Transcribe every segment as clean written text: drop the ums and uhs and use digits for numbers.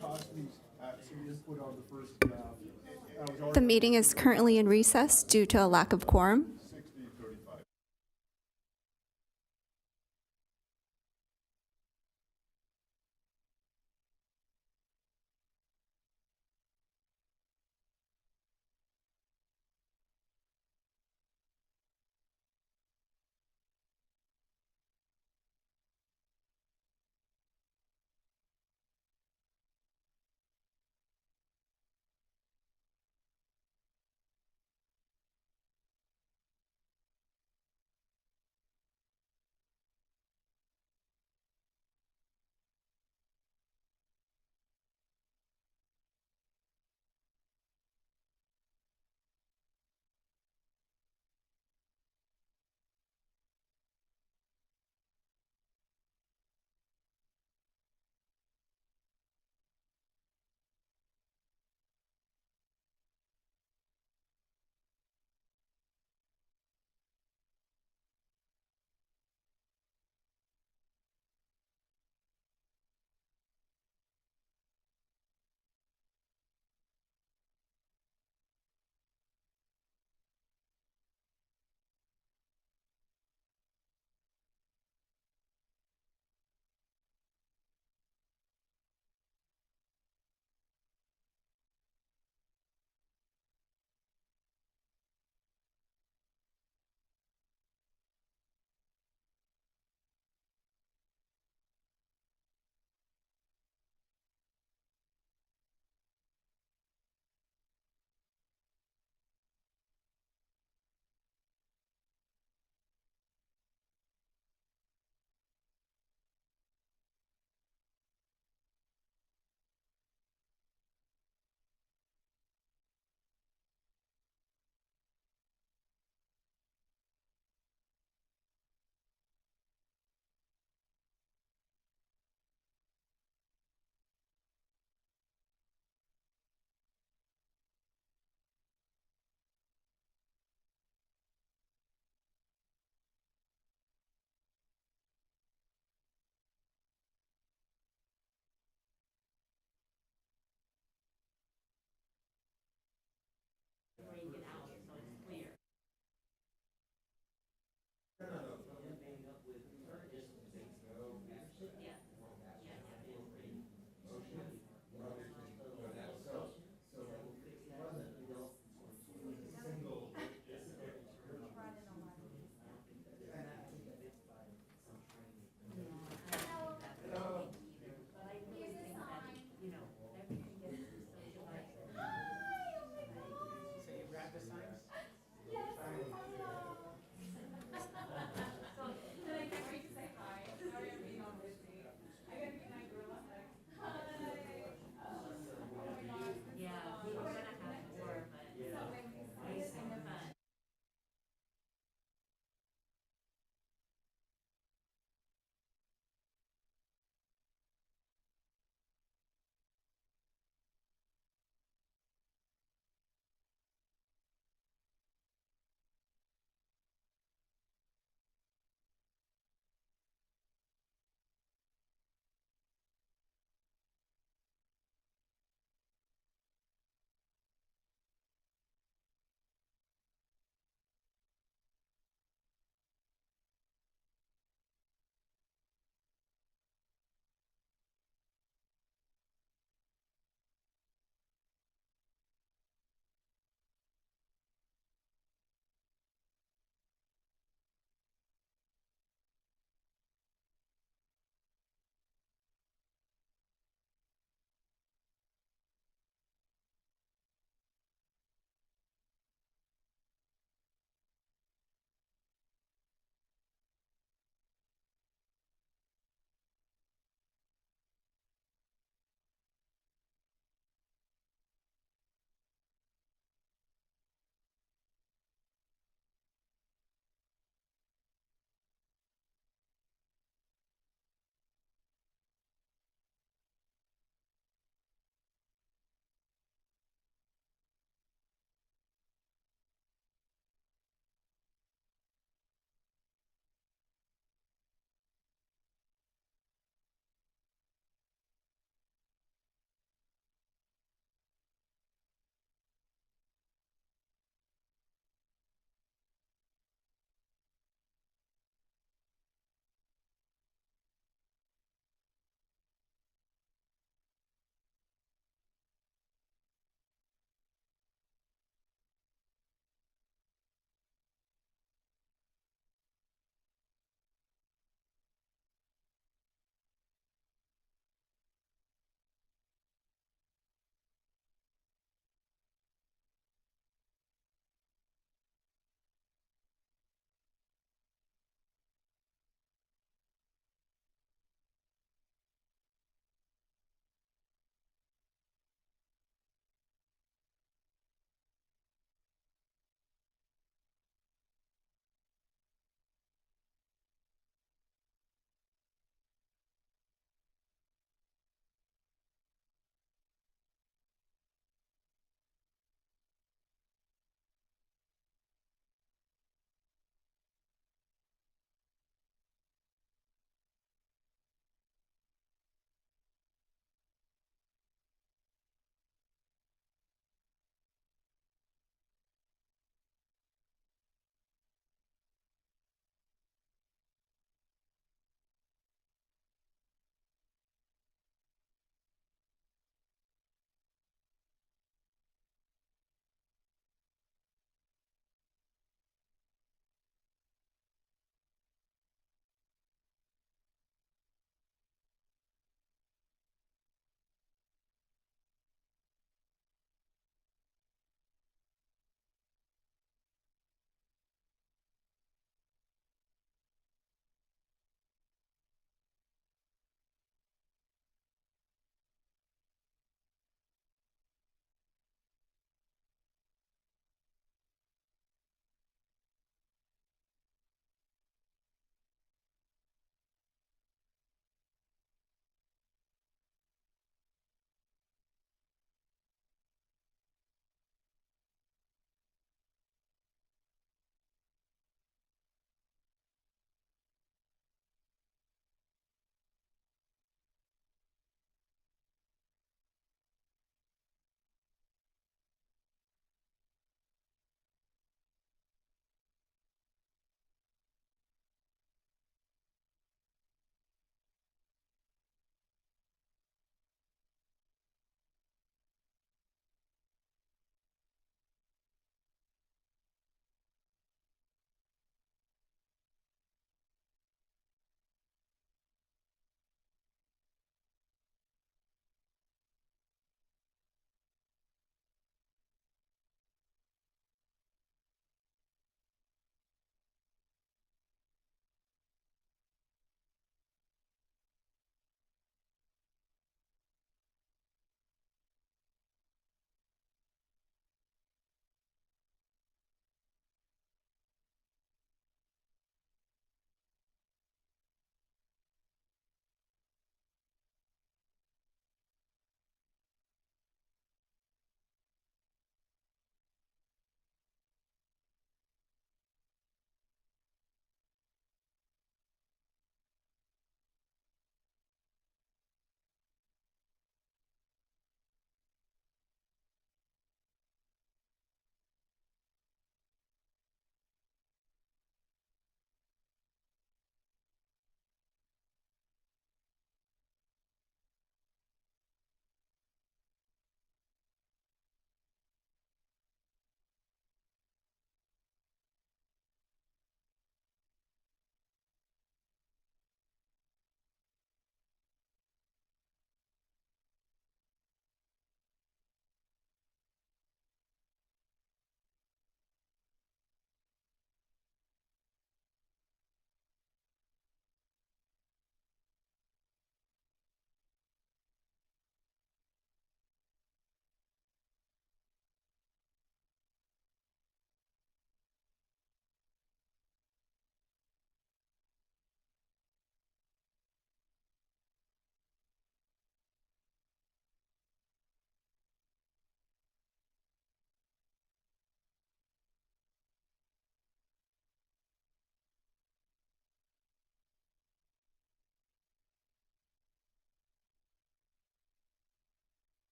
tossed me some input on the first draft. I was The meeting is currently in recess due to a lack of quorum. 60-35.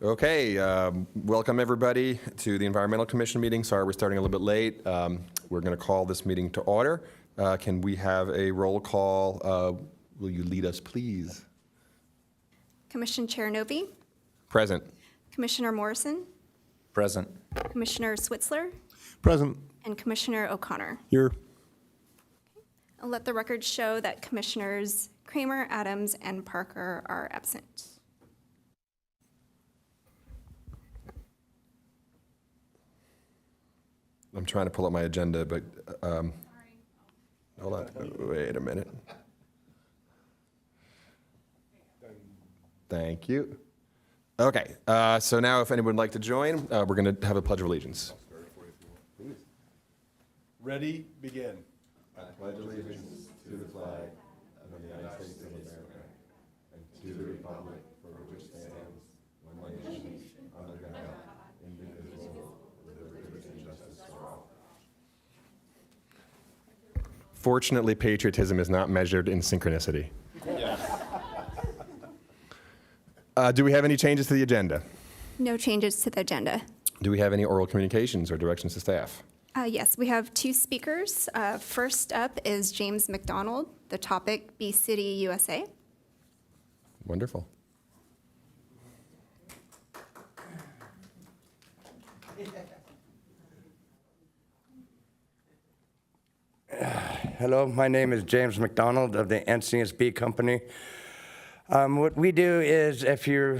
Okay, welcome everybody to the Environmental Commission meeting. Sorry we're starting a little bit late. We're going to call this meeting to order. Can we have a roll call? Will you lead us, please? Commissioner Chernovi, Present. Commissioner Morrison, Present. Commissioner Switzler, Present. and Commissioner O'Connor. Here. I'll let the record show that Commissioners Kramer, Adams, and Parker are absent. I'm trying to pull up my agenda, but hold on. Wait a minute. Thank you. Okay, so now if anyone would like to join, we're going to have a Pledge of Allegiance. Ready, begin. I pledge allegiance to the flag of the United States of America and to the republic for which it stands, one nation, under God, indivisible, with liberty and justice for all. Fortunately, patriotism is not measured in synchronicity. Do we have any changes to the agenda? No changes to the agenda. Do we have any oral communications or directions to staff? Yes, we have two speakers. First up is James McDonald, the topic Bee City, USA. Wonderful. Hello, my name is James McDonald of the Encinitas Bee Company. What we do is if your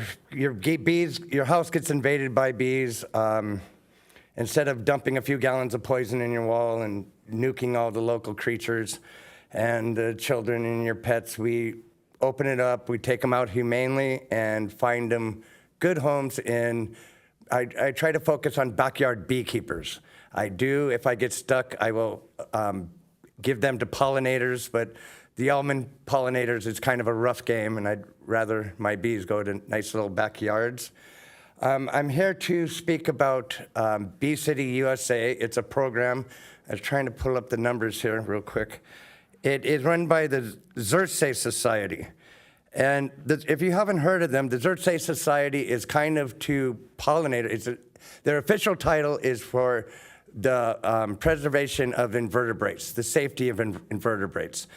house gets invaded by bees, instead of dumping a few gallons of poison in your wall and nuking all the local creatures and the children and your pets, we open it up, we take them out humanely and find them good homes in, I try to focus on backyard beekeepers. I do, if I get stuck, I will give them to pollinators, but the almond pollinators is kind of a rough game, and I'd rather my bees go to nice little backyards. I'm here to speak about Bee City, USA. It's a program. I was trying to pull up the numbers here real quick. It is run by the Xerces Society. And if you haven't heard of them, the Xerces Society is kind of to pollinators. Their official title is for the preservation of invertebrates, the safety of invertebrates.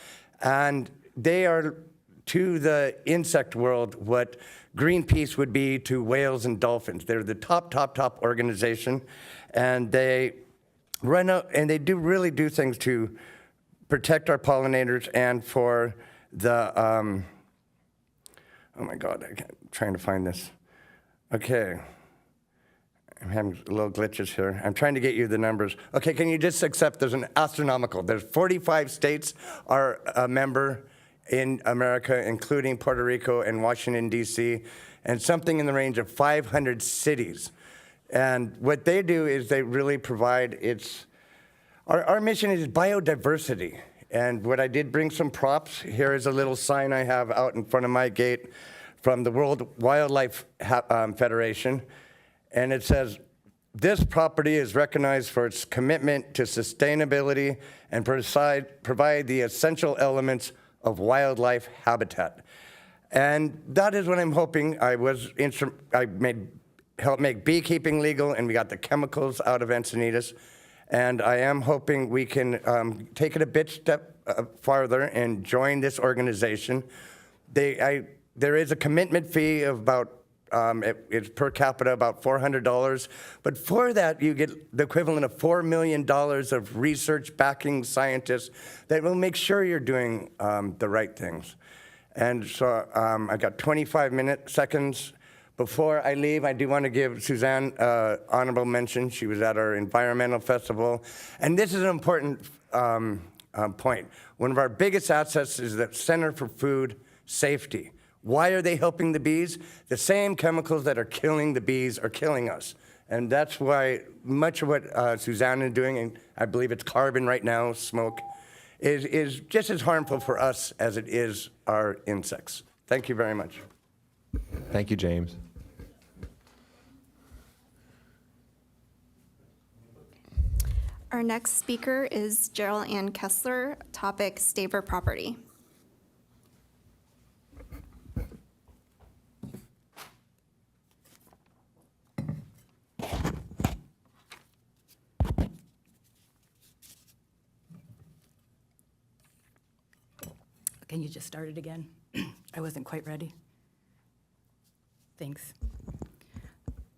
And they are to the insect world what Greenpeace would be to whales and dolphins. They're the top organization, and they run out, and they really do things to protect our pollinators and for the, oh my God, I'm trying to find this. Okay. I'm having little glitches here. I'm trying to get you the numbers. Okay, can you just accept there's an astronomical, there's 45 states are a member in America, including Puerto Rico and Washington, D.C., and something in the range of 500 cities. And what they do is they really provide, our mission is biodiversity. And what I did bring some props. Here is a little sign I have out in front of my gate from the World Wildlife Federation. And it says, this property is recognized for its commitment to sustainability and provide the essential elements of wildlife habitat. And that is what I'm hoping. I helped make beekeeping legal, and we got the chemicals out of Encinitas. And I am hoping we can take it a step farther and join this organization. There is a commitment fee of about, it's per capita about $400, but for that you get the equivalent of $4 million of research backing scientists that will make sure you're doing the right things. And so I got 25 seconds. Before I leave, I do want to give Suzanne honorable mention. She was at our environmental festival. And this is an important point. One of our biggest assets is the Center for Food Safety. Why are they helping the bees? The same chemicals that are killing the bees are killing us. And that's why much of what Suzanne is doing, and I believe it's carbon right now, smoke, is just as harmful for us as it is our insects. Thank you very much. Thank you, James. Our next speaker is Gerald Ann Kessler, topic Staver property. Can you just start it again? I wasn't quite ready. Thanks.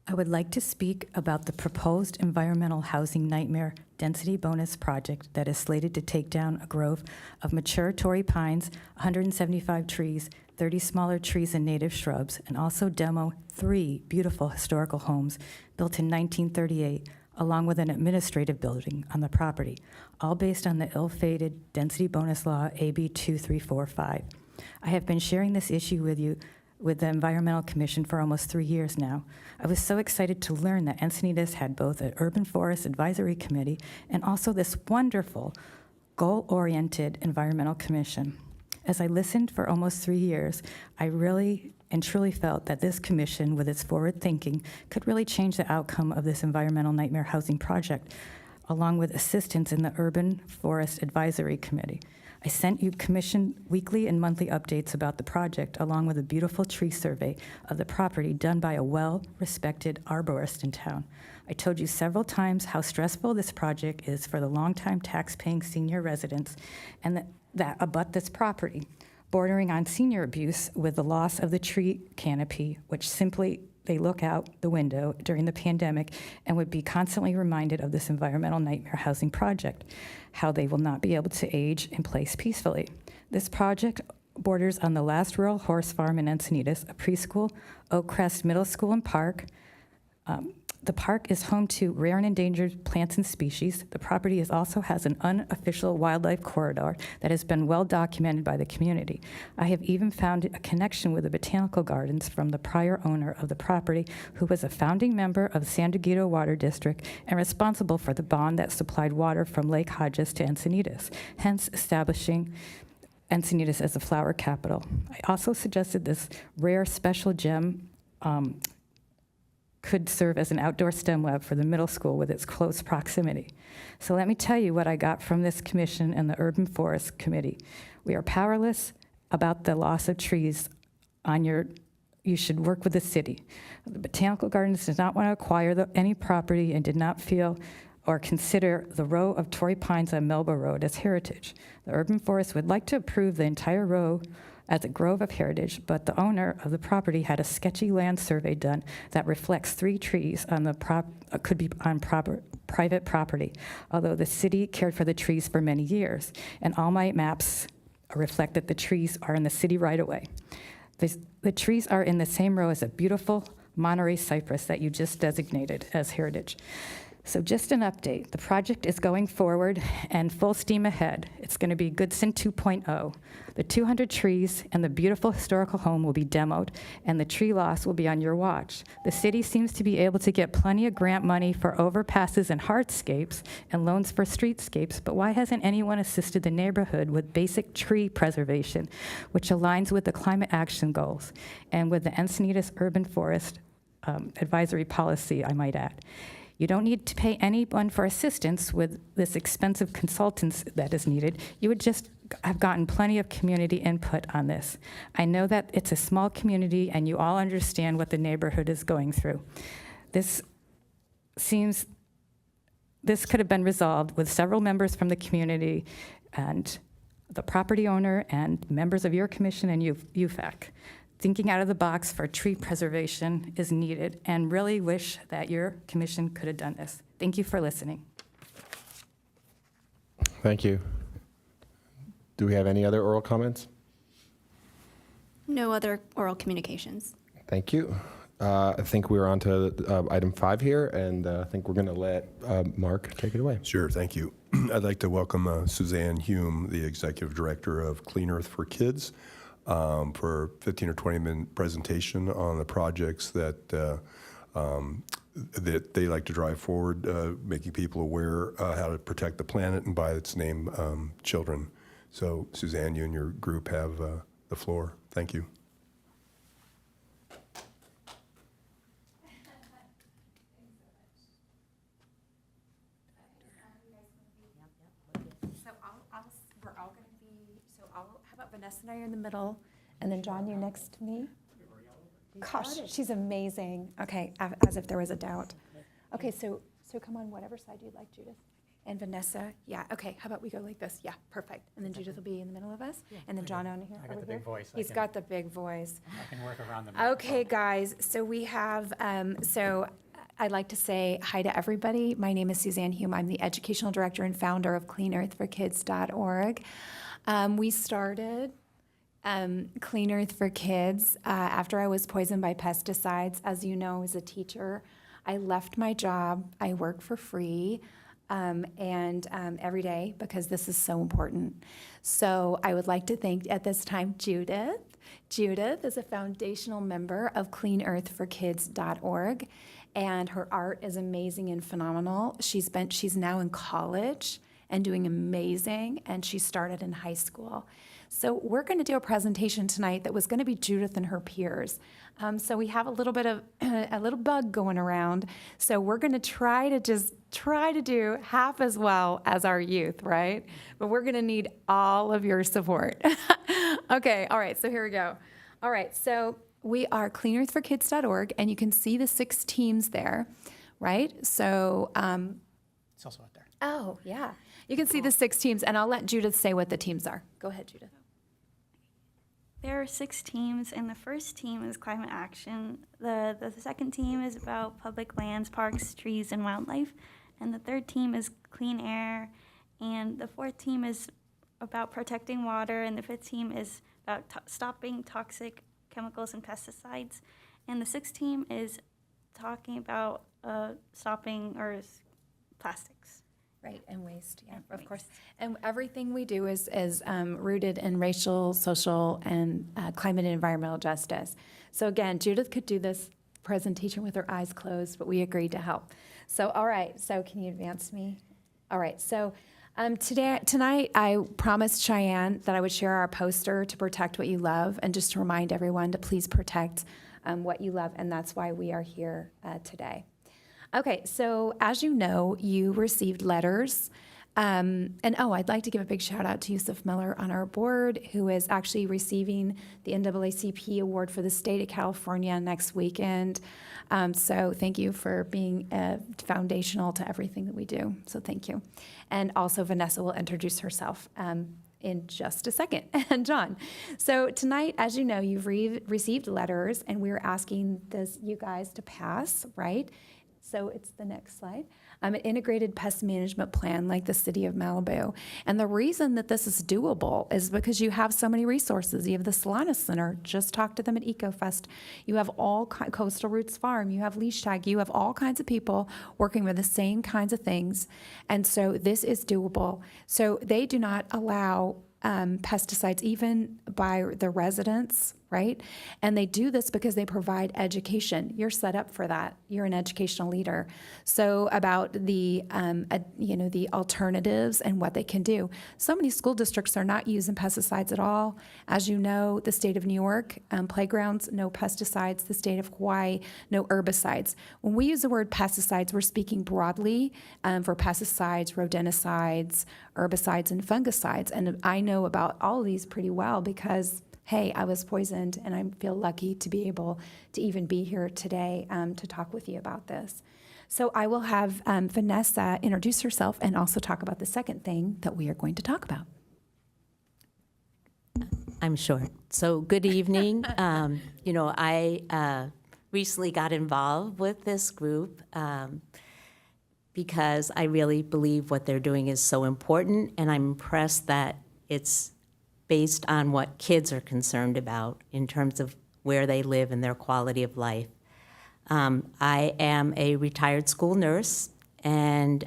I would like to speak about the proposed environmental housing nightmare density bonus project that is slated to take down a grove of mature Torrey pines, 175 trees, 30 smaller trees and native shrubs, and also demo 3 beautiful historical homes built in 1938, along with an administrative building on the property, all based on the ill-fated density bonus law AB 2345. I have been sharing this issue with the Environmental Commission for almost 3 years now. I was so excited to learn that Encinitas had both an Urban Forest Advisory Committee and also this wonderful goal-oriented Environmental Commission. As I listened for almost 3 years, I really and truly felt that this commission, with its forward thinking, could really change the outcome of this environmental nightmare housing project, along with assistance in the Urban Forest Advisory Committee. I sent you commission weekly and monthly updates about the project, along with a beautiful tree survey of the property done by a well-respected arborist in town. I told you several times how stressful this project is for the longtime tax-paying senior residents and that abut this property, bordering on senior abuse with the loss of the tree canopy, which simply they look out the window during the pandemic and would be constantly reminded of this environmental nightmare housing project, how they will not be able to age in place peacefully. This project borders on the last rural horse farm in Encinitas, a preschool, Oak Crest Middle School and Park. The park is home to rare and endangered plants and species. The property also has an unofficial wildlife corridor that has been well documented by the community. I have even found a connection with the botanical gardens from the prior owner of the property, who was a founding member of the San Diego Water District and responsible for the bond that supplied water from Lake Hodges to Encinitas, hence establishing Encinitas as a flower capital. I also suggested this rare special gem could serve as an outdoor STEM lab for the middle school with its close proximity. So let me tell you what I got from this commission and the Urban Forest Committee. We are powerless about the loss of trees on you should work with the city. The Botanical Gardens does not want to acquire any property and did not feel or consider the row of Torrey pines on Melba Road as heritage. The Urban Forest would like to approve the entire row as a grove of heritage, but the owner of the property had a sketchy land survey done that reflects 3 trees on the could be on private property, although the city cared for the trees for many years. And all my maps reflect that the trees are in the city right away. The trees are in the same row as a beautiful Monterey cypress that you just designated as heritage. So just an update. The project is going forward and full steam ahead. It's going to be Goodson 2.0. The 200 trees and the beautiful historical home will be demoed, and the tree loss will be on your watch. The city seems to be able to get plenty of grant money for overpasses and hardscapes and loans for streetscapes, but why hasn't anyone assisted the neighborhood with basic tree preservation, which aligns with the climate action goals and with the Encinitas Urban Forest Advisory Policy, I might add? You don't need to pay anyone for assistance with this expensive consultants that is needed. You would just have gotten plenty of community input on this. I know that it's a small community and you all understand what the neighborhood is going through. This could have been resolved with several members from the community and the property owner and members of your commission and UFAC. Thinking out of the box for tree preservation is needed, and really wish that your commission could have done this. Thank you for listening. Thank you. Do we have any other oral comments? No other oral communications. Thank you. I think we're on to item 5 here, and I think we're going to let Mark take it away. Sure, thank you. I'd like to welcome Suzanne Hume, the Executive Director of Clean Earth for Kids, for a 15 or 20-minute presentation on the projects that that they like to drive forward, making people aware how to protect the planet, and by its name, children. So, Suzanne, you and your group have the floor. Thank you. How about Vanessa and I are in the middle, and then John, you next to me? Gosh, she's amazing. Okay, as if there was a doubt. Okay, so come on whatever side you'd like, Judith. And Vanessa, yeah, okay, how about we go like this? Yeah, perfect. And then Judith will be in the middle of us, and then John on here, I got over the big here. voice. He's got the big voice. I can work around the Okay, guys, so we have, so I'd like to say hi to everybody. My name is Suzanne Hume. I'm the Educational Director and founder of CleanEarthForKids.org. We started Clean Earth for Kids after I was poisoned by pesticides. As you know, as a teacher, I left my job. I work for free every day because this is so important. So I would like to thank at this time Judith. Judith is a foundational member of CleanEarthForKids.org, and her art is amazing and phenomenal. She's now in college and doing amazing, and she started in high school. So we're going to do a presentation tonight that was going to be Judith and her peers. So we have a little bit of a little bug going around. So we're going to try to do half as well as our youth, right? But we're going to need all of your support. Okay, all right, so here we go. All right, so we are CleanEarthForKids.org, and you can see the 6 teams there, right? So, It's also out there. oh, yeah. You can see the 6 teams, and I'll let Judith say what the teams are. Go ahead, Judith. There are 6 teams, and the first team is climate action. The second team is about public lands, parks, trees, and wildlife. And the third team is clean air. And the fourth team is about protecting water. And the fifth team is about stopping toxic chemicals and pesticides. And the sixth team is talking about stopping plastics. Right, and waste, yeah, And of waste. course. And everything we do is rooted in racial, social, and climate and environmental justice. So again, Judith could do this presentation with her eyes closed, but we agreed to help. So, all right, so can you advance me? All right, so tonight I promised Cheyenne that I would share our poster to protect what you love, and just to remind everyone to please protect what you love, and that's why we are here today. Okay, so as you know, you received letters. I'd like to give a big shout out to Yusuf Miller on our board, who is actually receiving the NAACP award for the state of California next weekend. So thank you for being foundational to everything that we do. So thank you. And also Vanessa will introduce herself in just a second, and John. So tonight, as you know, you've received letters, and we're asking you guys to pass, right? So it's the next slide. An integrated pest management plan like the city of Malibu. And the reason that this is doable is because you have so many resources. You have the Solana Center, just talk to them at EcoFest. You have Coastal Roots Farm, you have Leash Tag, you have all kinds of people working with the same kinds of things. And so this is doable. So they do not allow pesticides even by the residents, right? And they do this because they provide education. You're set up for that. You're an educational leader. So about the alternatives and what they can do. So many school districts are not using pesticides at all. As you know, the state of New York, playgrounds, no pesticides. The state of Hawaii, no herbicides. When we use the word pesticides, we're speaking broadly for pesticides, rodenticides, herbicides, and fungicides. And I know about all of these pretty well because hey, I was poisoned, and I feel lucky to be able to even be here today to talk with you about this. So I will have Vanessa introduce herself and also talk about the second thing that we are going to talk about. I'm short. So good evening. I recently got involved with this group because I really believe what they're doing is so important, and I'm impressed that it's based on what kids are concerned about in terms of where they live and their quality of life. I am a retired school nurse, and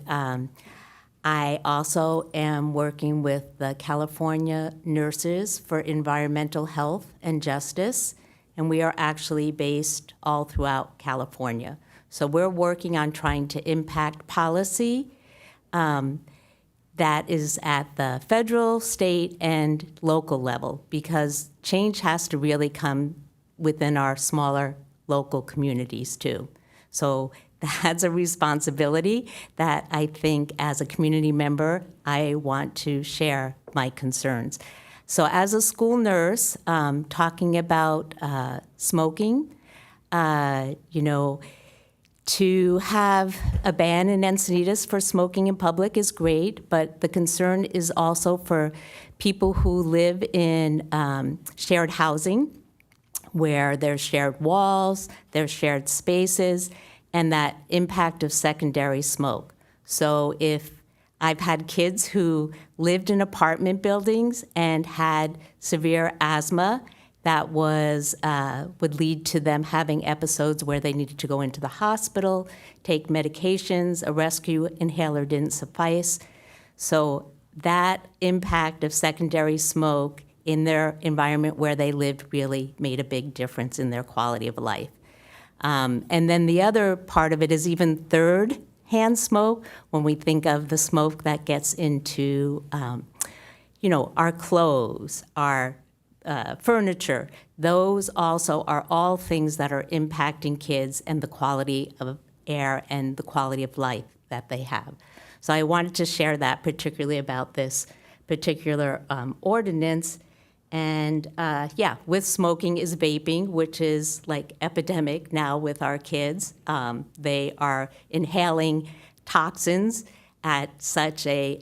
I also am working with the California Nurses for Environmental Health and Justice, and we are actually based all throughout California. So we're working on trying to impact policy that is at the federal, state, and local level, because change has to really come within our smaller local communities too. So that's a responsibility that I think as a community member, I want to share my concerns. So as a school nurse, talking about smoking, To have a ban in Encinitas for smoking in public is great, but the concern is also for people who live in shared housing, where there's shared walls, there's shared spaces, and that impact of secondary smoke. So if I've had kids who lived in apartment buildings and had severe asthma, that was would lead to them having episodes where they needed to go into the hospital, take medications, a rescue inhaler didn't suffice. So that impact of secondary smoke in their environment where they lived really made a big difference in their quality of life. And then the other part of it is even third-hand smoke, when we think of the smoke that gets into, our clothes, our furniture. Those also are all things that are impacting kids and the quality of air and the quality of life that they have. So I wanted to share that particularly about this particular ordinance. And with smoking is vaping, which is like epidemic now with our kids. They are inhaling toxins at such a,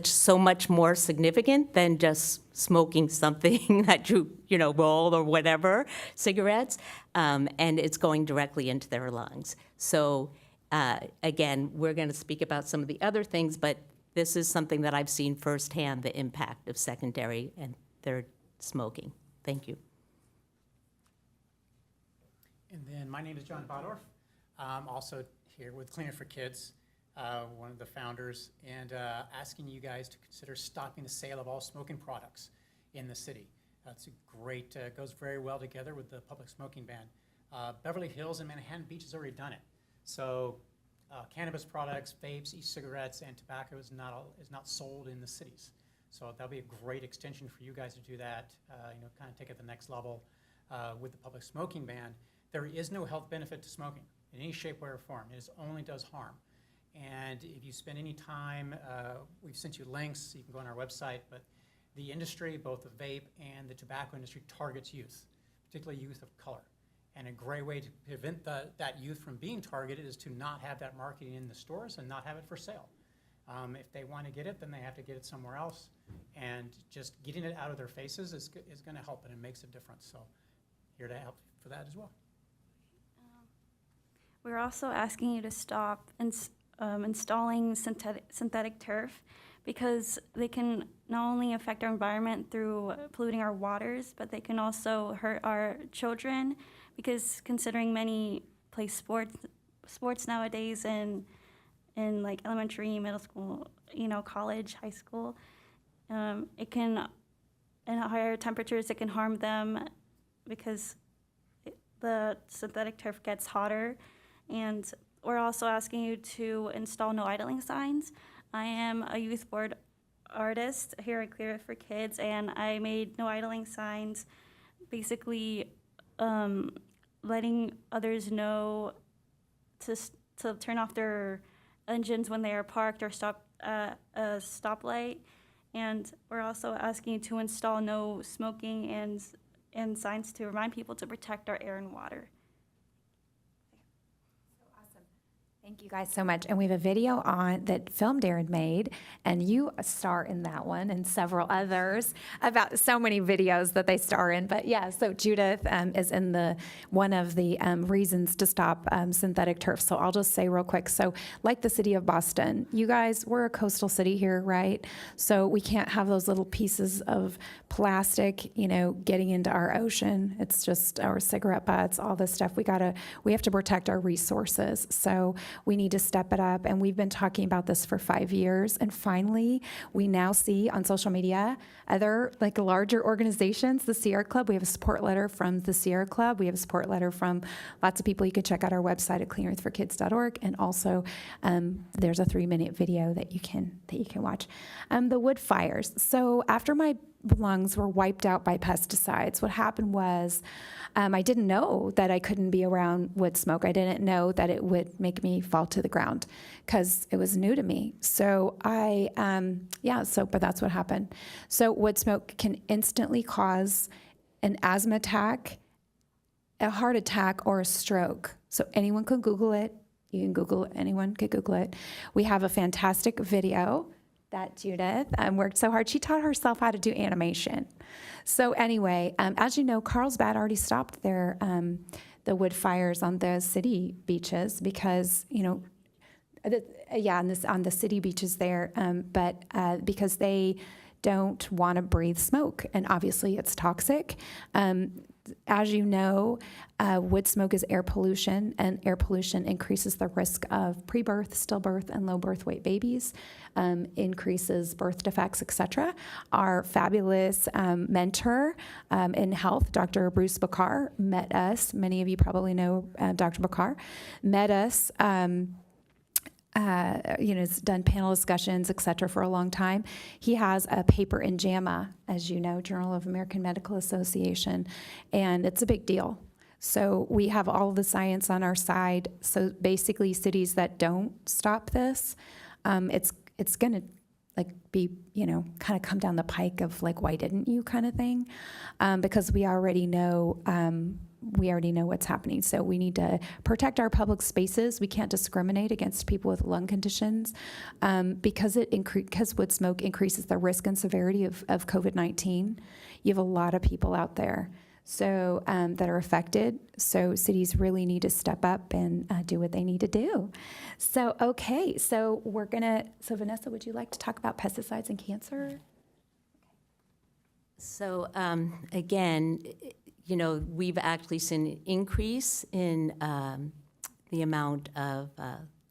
so much more significant than just smoking something that you roll or whatever, cigarettes, and it's going directly into their lungs. So again, we're going to speak about some of the other things, but this is something that I've seen firsthand, the impact of secondary and third smoking. Thank you. And then my name is John Bodorf. I'm also here with Cleaner for Kids, one of the founders, and asking you guys to consider stopping the sale of all smoking products in the city. That's a great, goes very well together with the public smoking ban. Beverly Hills and Manhattan Beach has already done it. So cannabis products, vapes, e-cigarettes, and tobacco is not sold in the cities. So that'll be a great extension for you guys to do that, kind of take it to the next level with the public smoking ban. There is no health benefit to smoking in any shape, way, or form. It only does harm. And if you spend any time, we've sent you links, you can go on our website, but the industry, both the vape and the tobacco industry, targets youth, particularly youth of color. And a great way to prevent that youth from being targeted is to not have that marketing in the stores and not have it for sale. If they want to get it, then they have to get it somewhere else. And just getting it out of their faces is going to help, and it makes a difference. So here to help for that as well. We're also asking you to stop installing synthetic turf, because they can not only affect our environment through polluting our waters, but they can also hurt our children, because considering many play sports nowadays in like elementary, middle school, college, high school, it can, in higher temperatures, it can harm them because the synthetic turf gets hotter. And we're also asking you to install no idling signs. I am a youth board artist here at Clear for Kids, and I made no idling signs, basically letting others know to turn off their engines when they are parked or stop at a stoplight. And we're also asking you to install no smoking and signs to remind people to protect our air and water. Thank you guys so much. And we have a video on that Film Darren made, and you star in that one and several others, about so many videos that they star in. But yeah, so Judith is in one of the reasons to stop synthetic turf. So I'll just say real quick. So like the city of Boston, you guys, we're a coastal city here, right? So we can't have those little pieces of plastic, getting into our ocean. It's just our cigarette butts, all this stuff. We have to protect our resources. So we need to step it up, and we've been talking about this for 5 years, and finally, we now see on social media other larger organizations, the Sierra Club. We have a support letter from the Sierra Club. We have a support letter from lots of people. You can check out our website at cleanearthforkids.org, and also there's a 3-minute video that you can watch. The wood fires. So after my lungs were wiped out by pesticides, what happened was I didn't know that I couldn't be around wood smoke. I didn't know that it would make me fall to the ground because it was new to me. So but that's what happened. So wood smoke can instantly cause an asthma attack, a heart attack, or a stroke. So anyone can Google it. You can Google it. Anyone could Google it. We have a fantastic video that Judith worked so hard. She taught herself how to do animation. So anyway, as you know, Carlsbad already stopped their the wood fires on the city beaches because, on the city beaches there, but because they don't want to breathe smoke, and obviously it's toxic. As you know, wood smoke is air pollution, and air pollution increases the risk of pre-birth, stillbirth, and low birth weight babies, increases birth defects, etc. Our fabulous mentor in health, Dr. Bruce Bakar, met us. Many of you probably know Dr. Bakar, met us. Has done panel discussions, et cetera, for a long time. He has a paper in JAMA, as you know, Journal of American Medical Association, and it's a big deal. So we have all of the science on our side. So basically, cities that don't stop this, it's going to be, kind of come down the pike of why didn't you kind of thing, because we already know what's happening. So we need to protect our public spaces. We can't discriminate against people with lung conditions because wood smoke increases the risk and severity of COVID-19. You have a lot of people out there that are affected. So cities really need to step up and do what they need to do. So, okay. So Vanessa, would you like to talk about pesticides and cancer? So again, we've actually seen an increase in the amount of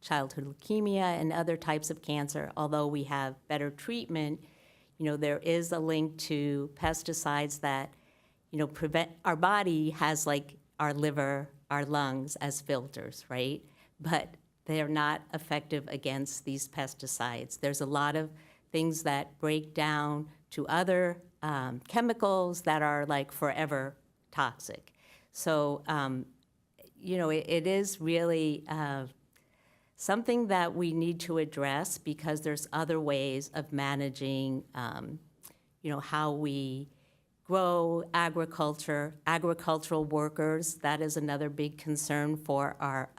childhood leukemia and other types of cancer. Although we have better treatment, there is a link to pesticides that, prevent. Our body has our liver, our lungs as filters, right? But they are not effective against these pesticides. There's a lot of things that break down to other chemicals that are forever toxic. So, it is really something that we need to address because there's other ways of managing, how we grow agricultural workers. That is another big concern for our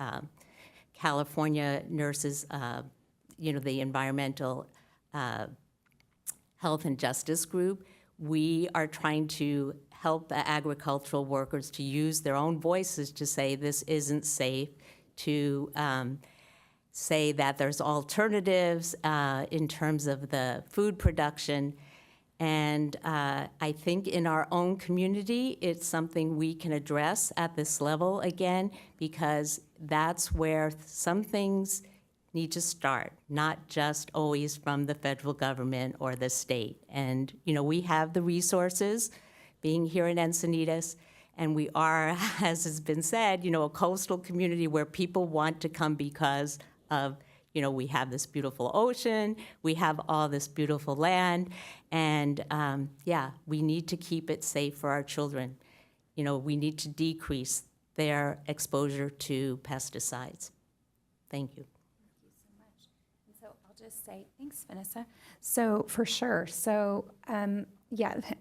California nurses, the environmental health and justice group. We are trying to help the agricultural workers to use their own voices to say this isn't safe, to say that there's alternatives in terms of the food production. And I think in our own community, it's something we can address at this level again, because that's where some things need to start, not just always from the federal government or the state. And, we have the resources being here in Encinitas, and we are, as has been said, a coastal community where people want to come because of, we have this beautiful ocean, we have all this beautiful land, and we need to keep it safe for our children. We need to decrease their exposure to pesticides. Thank you. So I'll just say, thanks, Vanessa. So for sure. So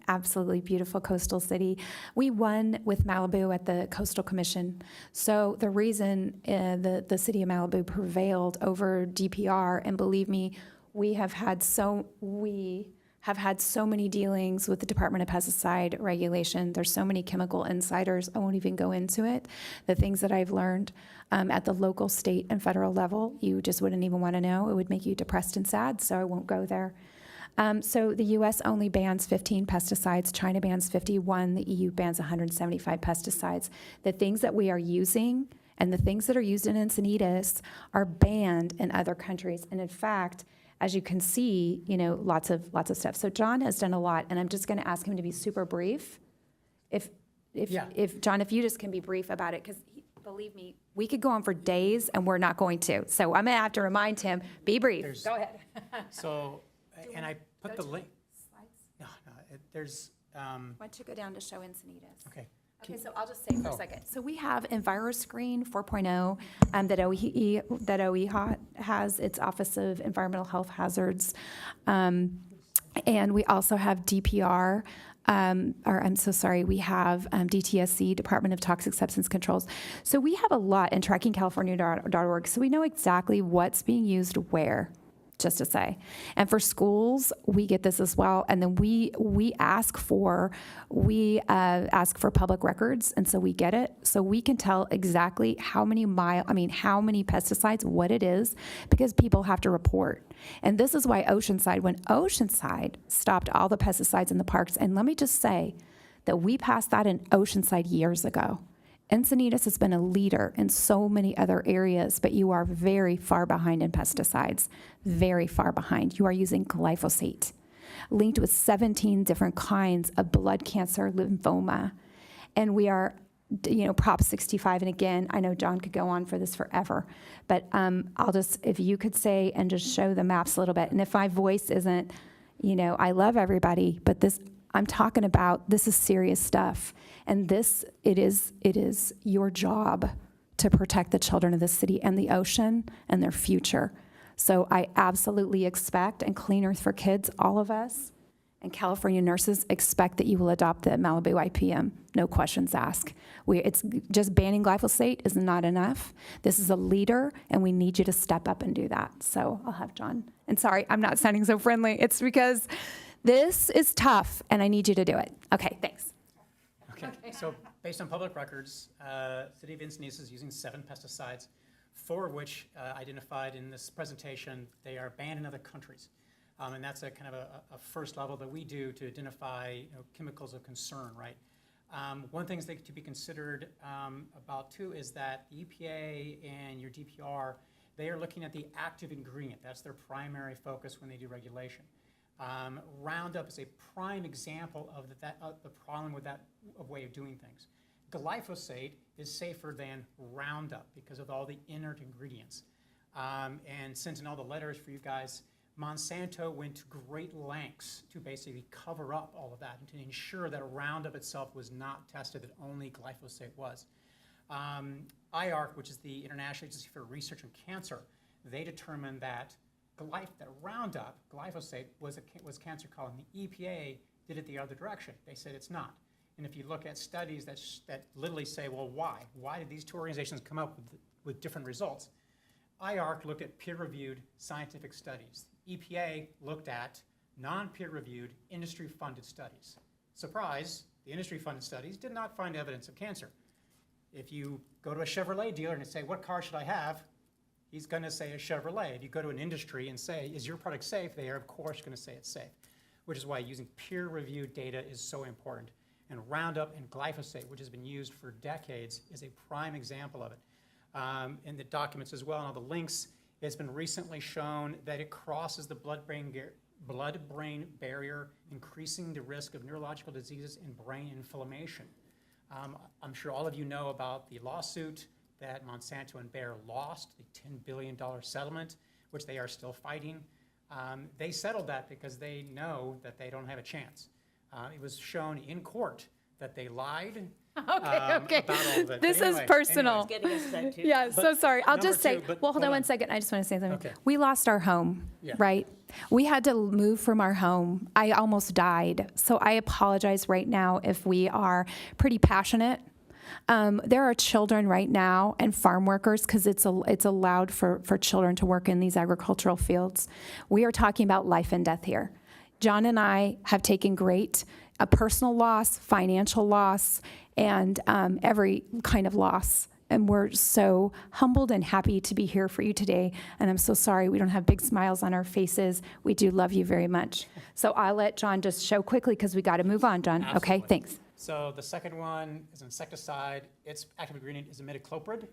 absolutely beautiful coastal city. We won with Malibu at the Coastal Commission. So the reason the city of Malibu prevailed over DPR, and believe me, we have had so many dealings with the Department of Pesticide Regulation. There's so many chemical insiders. I won't even go into it. The things that I've learned at the local, state, and federal level, you just wouldn't even want to know. It would make you depressed and sad, so I won't go there. So the U.S. only bans 15 pesticides. China bans 51. The EU bans 175 pesticides. The things that we are using and the things that are used in Encinitas are banned in other countries. And in fact, as you can see, lots of stuff. So John has done a lot, and I'm just going to ask him to be super brief. If John, if you just can be brief about it, because believe me, we could go on for days, and we're not going to. So I'm going to have to remind him, be brief. Go ahead. So, and I put the link. Slides? No, there's. Why don't you go down to show Encinitas? Okay. Okay, so I'll just say for a second. So we have EnviroScreen 4.0 that OEHA has, its Office of Environmental Health Hazards. And we also have DPR, or I'm so sorry, we have DTSC, Department of Toxic Substance Controls. So we have a lot in trackingcalifornia.org, so we know exactly what's being used where, just to say. And for schools, we get this as well. And then we ask for public records, and so we get it. So we can tell exactly how many pesticides, what it is, because people have to report. And this is why when Oceanside stopped all the pesticides in the parks, and let me just say that we passed that in Oceanside years ago. Encinitas has been a leader in so many other areas, but you are very far behind in pesticides, very far behind. You are using glyphosate, linked with 17 different kinds of blood cancer, lymphoma. And we are, Prop 65, and again, I know John could go on for this forever, but if you could say and just show the maps a little bit, and if my voice isn't, I love everybody, but I'm talking about, this is serious stuff. And it is your job to protect the children of the city and the ocean and their future. So I absolutely expect, and Clean Earth for Kids, all of us, and California nurses expect that you will adopt the Malibu IPM, no questions asked. It's just banning glyphosate is not enough. This is a leader, and we need you to step up and do that. So I'll have John. And sorry, I'm not sounding so friendly. It's because this is tough, and I need you to do it. Okay, thanks. Okay, so based on public records, City of Encinitas is using 7 pesticides, 4 of which identified in this presentation, they are banned in other countries. And that's a kind of a first level that we do to identify chemicals of concern, right? One thing to be considered about too is that the EPA and your DPR, they are looking at the active ingredient. That's their primary focus when they do regulation. Roundup is a prime example of the problem with that way of doing things. Glyphosate is safer than Roundup because of all the inert ingredients. And sent in all the letters for you guys, Monsanto went to great lengths to basically cover up all of that and to ensure that Roundup itself was not tested, that only glyphosate was. IARC, which is the International Agency for Research on Cancer, they determined that Roundup, glyphosate, was cancer causing. The EPA did it the other direction. They said it's not. And if you look at studies that literally say, well, why? Why did these two organizations come up with different results? IARC looked at peer-reviewed scientific studies. EPA looked at non-peer-reviewed industry-funded studies. Surprise, the industry-funded studies did not find evidence of cancer. If you go to a Chevrolet dealer and say, what car should I have? He's going to say a Chevrolet. If you go to an industry and say, is your product safe? They are, of course, going to say it's safe, which is why using peer-reviewed data is so important. And Roundup and glyphosate, which has been used for decades, is a prime example of it. In the documents as well, and all the links, it's been recently shown that it crosses the blood-brain barrier, increasing the risk of neurological diseases and brain inflammation. I'm sure all of you know about the lawsuit that Monsanto and Bayer lost, the $10 billion settlement, which they are still fighting. They settled that because they know that they don't have a chance. It was shown in court that they lied Okay. about all of it. This is personal. Getting us that too. Yeah, so sorry. I'll just say, hold hold on 1 second. I just want to say something. Okay. We lost our home, Yeah. right? We had to move from our home. I almost died. So I apologize right now if we are pretty passionate. There are children right now and farm workers, because it's allowed for children to work in these agricultural fields. We are talking about life and death here. John and I have taken a personal loss, financial loss, and every kind of loss. And we're so humbled and happy to be here for you today. And I'm so sorry we don't have big smiles on our faces. We do love you very much. So I'll let John just show quickly because we got to move on, John. Absolutely. Okay, thanks. So the second one is insecticide. Its active ingredient is imidacloprid,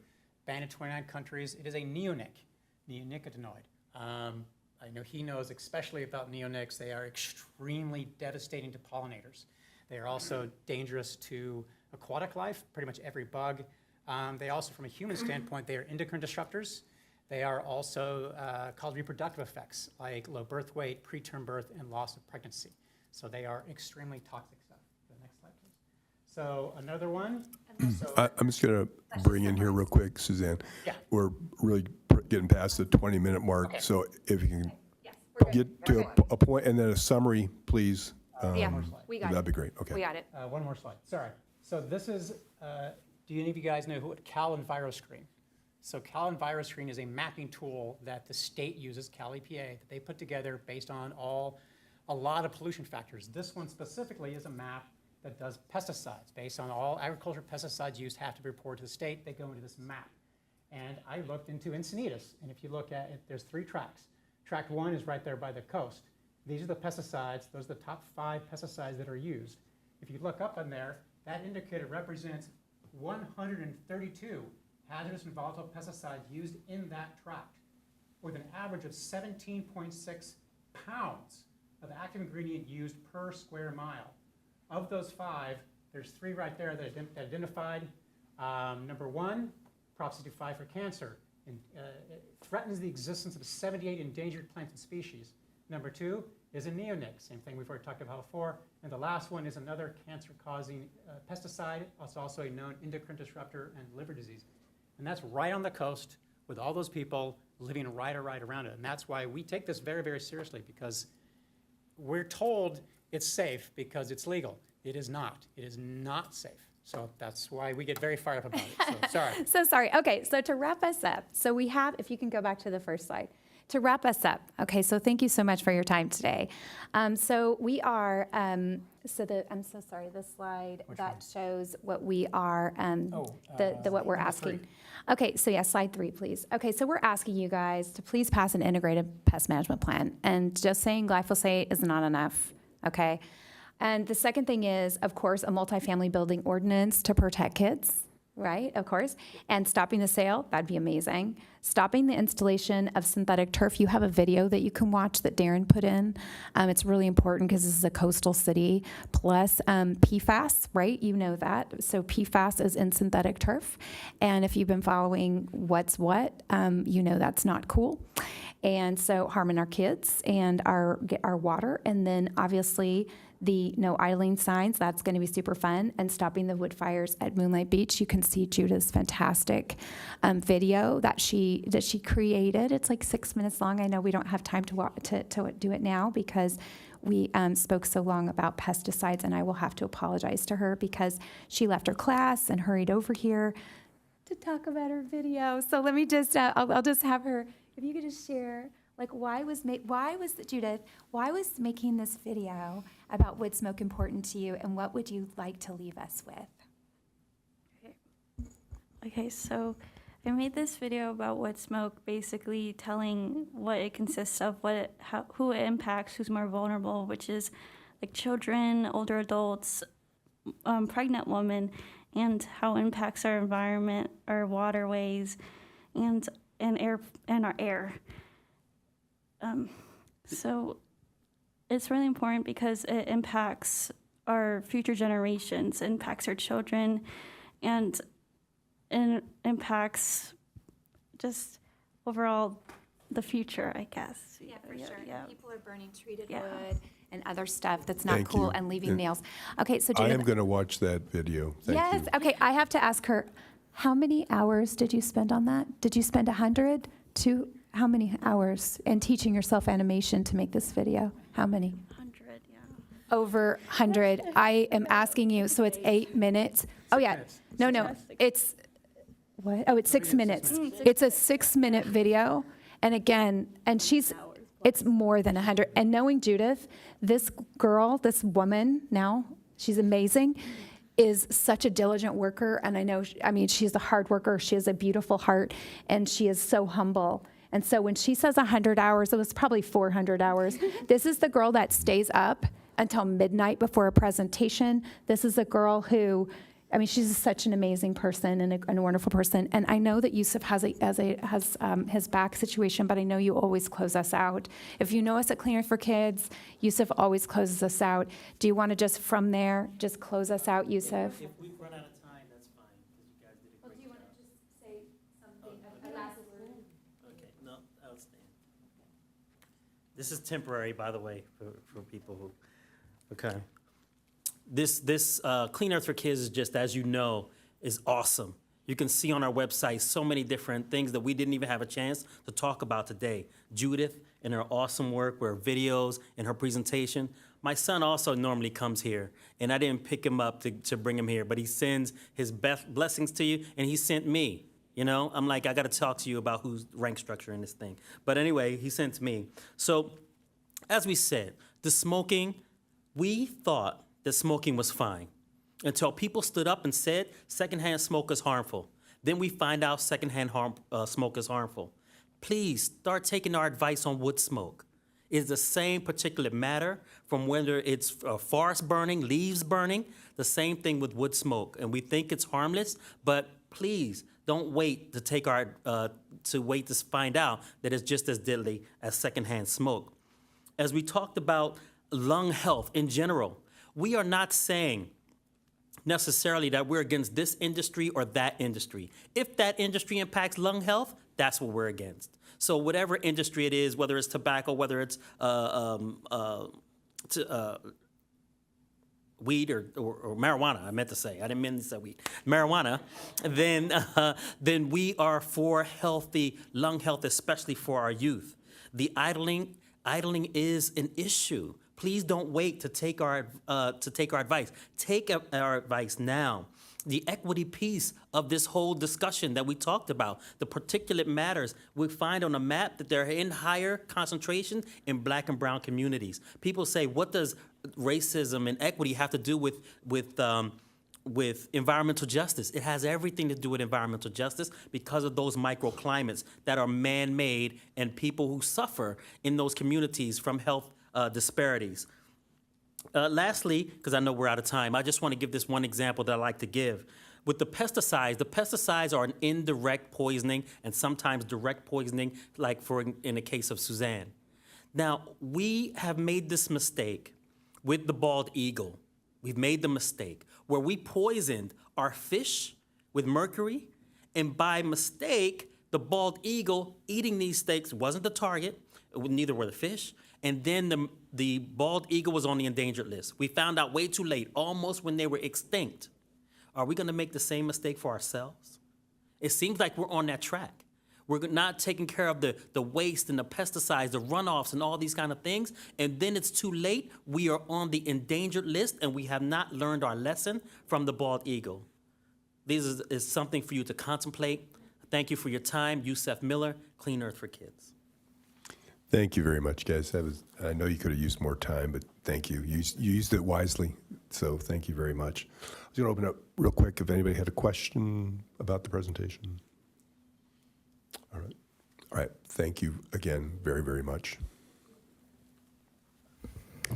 banned in 29 countries. It is a neonicotinoid. I know he knows especially about neonics. They are extremely devastating to pollinators. They are also dangerous to aquatic life, pretty much every bug. They also, from a human standpoint, they are endocrine disruptors. They are also called reproductive effects, like low birth weight, preterm birth, and loss of pregnancy. So they are extremely toxic stuff. The next slide, please. So another one. I'm just going to bring in here real quick, Suzanne. Yeah. We're really getting past the 20-minute mark, Okay. so if you can Yes, we're good. get to a point, and then a summary, please, Yeah, more slide. we got it. That'd be great, okay. We got it. One more slide, sorry. So this is, do any of you guys know what CalEnviroScreen? So CalEnviroScreen is a mapping tool that the state uses, Cal EPA, that they put together based on a lot of pollution factors. This one specifically is a map that does pesticides. Based on all agricultural pesticides used have to be reported to the state. They go into this map. And I looked into Encinitas, and if you look at it, there's 3 tracks. Track 1 is right there by the coast. These are the pesticides. Those are the top 5 pesticides that are used. If you look up on there, that indicator represents 132 hazardous and volatile pesticides used in that tract, with an average of 17.6 pounds of active ingredient used per square mile. Of those 5, there's 3 right there that identified. Number 1, Pesticides 5 for cancer. It threatens the existence of 78 endangered plants and species. Number 2 is a neonic, same thing we've already talked about before. And the last one is another cancer-causing pesticide. It's also a known endocrine disruptor and liver disease. And that's right on the coast with all those people living right around it. And that's why we take this very, very seriously, because we're told it's safe because it's legal. It is not. It is not safe. So that's why we get very fired up about it. So sorry. So sorry. Okay, so to wrap us up, so we have, if you can go back to the first slide. To wrap us up, okay, so thank you so much for your time today. So we are, I'm so sorry, the slide that shows what we are, what we're asking. 3. Okay, so yeah, slide 3, please. Okay, so we're asking you guys to please pass an integrated pest management plan. And just saying glyphosate is not enough, okay? And the second thing is, of course, a multifamily building ordinance to protect kids, right, of course, and stopping the sale, that'd be amazing. Stopping the installation of synthetic turf. You have a video that you can watch that Darren put in. It's really important because this is a coastal city. Plus PFAS, right, you know that. So PFAS is in synthetic turf. And if you've been following what's what, you know that's not cool. And so harming our kids and our water. And then obviously the no idling signs, that's going to be super fun, and stopping the wood fires at Moonlight Beach. You can see Judith's fantastic video that she created. It's like 6 minutes long. I know we don't have time to do it now because we spoke so long about pesticides, and I will have to apologize to her because she left her class and hurried over here to talk about her video. So let me just, I'll just have her, if you could just share, like Judith, why was making this video about wood smoke important to you, and what would you like to leave us with? Okay, so I made this video about wood smoke, basically telling what it consists of, who it impacts, who's more vulnerable, which is like children, older adults, pregnant women, and how it impacts our environment, our waterways, and air and our air. So it's really important because it impacts our future generations, impacts our children, and it impacts just overall the future, I guess. Yeah, for sure. Yeah. People are burning treated wood and other stuff that's not Thank cool you. and leaving And nails. Okay, so I Judith, am going to watch that video. Thank yes. you. Okay, I have to ask her, how many hours did you spend on that? Did you spend 100? How many hours in teaching yourself animation to make this video? How many? 100, yeah. Over 100. I am asking you, so it's 8 minutes. Oh, yeah. No, it's, what? Oh, it's 6 minutes. It's a 6-minute video. And again, it's more than 100. And knowing Judith, this girl, this woman now, she's amazing, is such a diligent worker. And she's a hard worker. She has a beautiful heart, and she is so humble. And so when she says 100 hours, it was probably 400 hours. This is the girl that stays up until midnight before a presentation. This is a girl who, she's such an amazing person and a wonderful person. And I know that Yusuf has his back situation, but I know you always close us out. If you know us at Cleaner for Kids, Yusuf always closes us out. Do you want to just from there, just close us out, Yusuf? If we run out of time, that's fine, because you guys did a great job. Do you want to just say something, a last word? Okay, no, I'll stay. This is temporary, by the way, for people who, okay. This Clean Earth for Kids is just, as you know, is awesome. You can see on our website so many different things that we didn't even have a chance to talk about today. Judith and her awesome work, with her videos and her presentation. my son also normally comes here, and I didn't pick him up to bring him here, but he sends his blessings to you, and he sent me. You know, I'm like, I got to talk to you about who's rank structure in this thing. But anyway, he sent me. So, as we said, the smoking, we thought that smoking was fine until people stood up and said secondhand smoke is harmful. Then we find out secondhand smoke is harmful. Please start taking our advice on wood smoke. It's the same particulate matter from whether it's forest burning, leaves burning, the same thing with wood smoke. And we think it's harmless, but please don't wait to find out that it's just as deadly as secondhand smoke. As we talked about lung health in general, we are not saying necessarily that we're against this industry or that industry. If that industry impacts lung health, that's what we're against. So whatever industry it is, whether it's tobacco, whether it's weed or marijuana, I meant to say, I didn't mean to say weed, marijuana, then we are for healthy lung health, especially for our youth. The idling is an issue. Please don't wait to take our advice. Take our advice now. The equity piece of this whole discussion that we talked about, the particulate matters, we find on a map that they're in higher concentration in Black and brown communities. People say, what does racism and equity have to do with environmental justice? It has everything to do with environmental justice because of those microclimates that are man-made and people who suffer in those communities from health disparities. Lastly, because I know we're out of time, I just want to give this one example that I like to give. With the pesticides are an indirect poisoning and sometimes direct poisoning, like in the case of Suzanne. Now, we have made this mistake with the bald eagle. We've made the mistake where we poisoned our fish with mercury, and by mistake, the bald eagle eating these steaks wasn't the target, neither were the fish, and then the bald eagle was on the endangered list. We found out way too late, almost when they were extinct. Are we going to make the same mistake for ourselves? It seems like we're on that track. We're not taking care of the waste and the pesticides, the runoffs and all these kind of things, and then it's too late. We are on the endangered list, and we have not learned our lesson from the bald eagle. This is something for you to contemplate. Thank you for your time. Yusef Miller, Clean Earth for Kids. Thank you very much, guys. I know you could have used more time, but thank you. You used it wisely, so thank you very much. I was going to open up real quick if anybody had a question about the presentation. All right. Thank you again very, very much.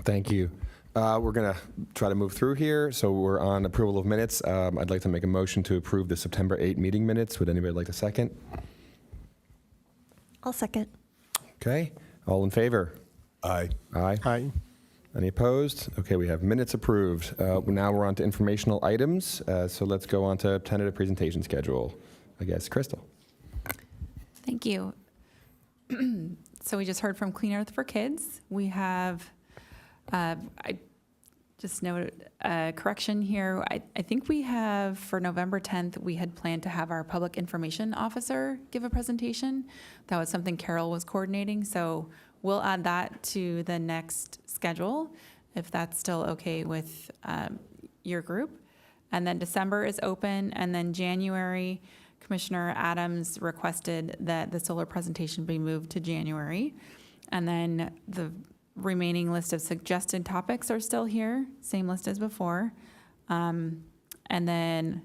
Thank you. We're going to try to move through here. So we're on approval of minutes. I'd like to make a motion to approve the September 8 meeting minutes. Would anybody like to second? I'll second. Okay. All in favor? Aye. Aye. Aye. Any opposed? Okay, we have minutes approved. Now we're on to informational items. So let's go on to tentative presentation schedule. I guess, Crystal. Thank you. So we just heard from Clean Earth for Kids. We have, I just noted a correction here. I think we have, for November 10th, we had planned to have our public information officer give a presentation. That was something Carol was coordinating, so we'll add that to the next schedule, if that's still okay with your group. And then December is open, and then January, Commissioner Adams requested that the solar presentation be moved to January. And then the remaining list of suggested topics are still here, same list as before. And then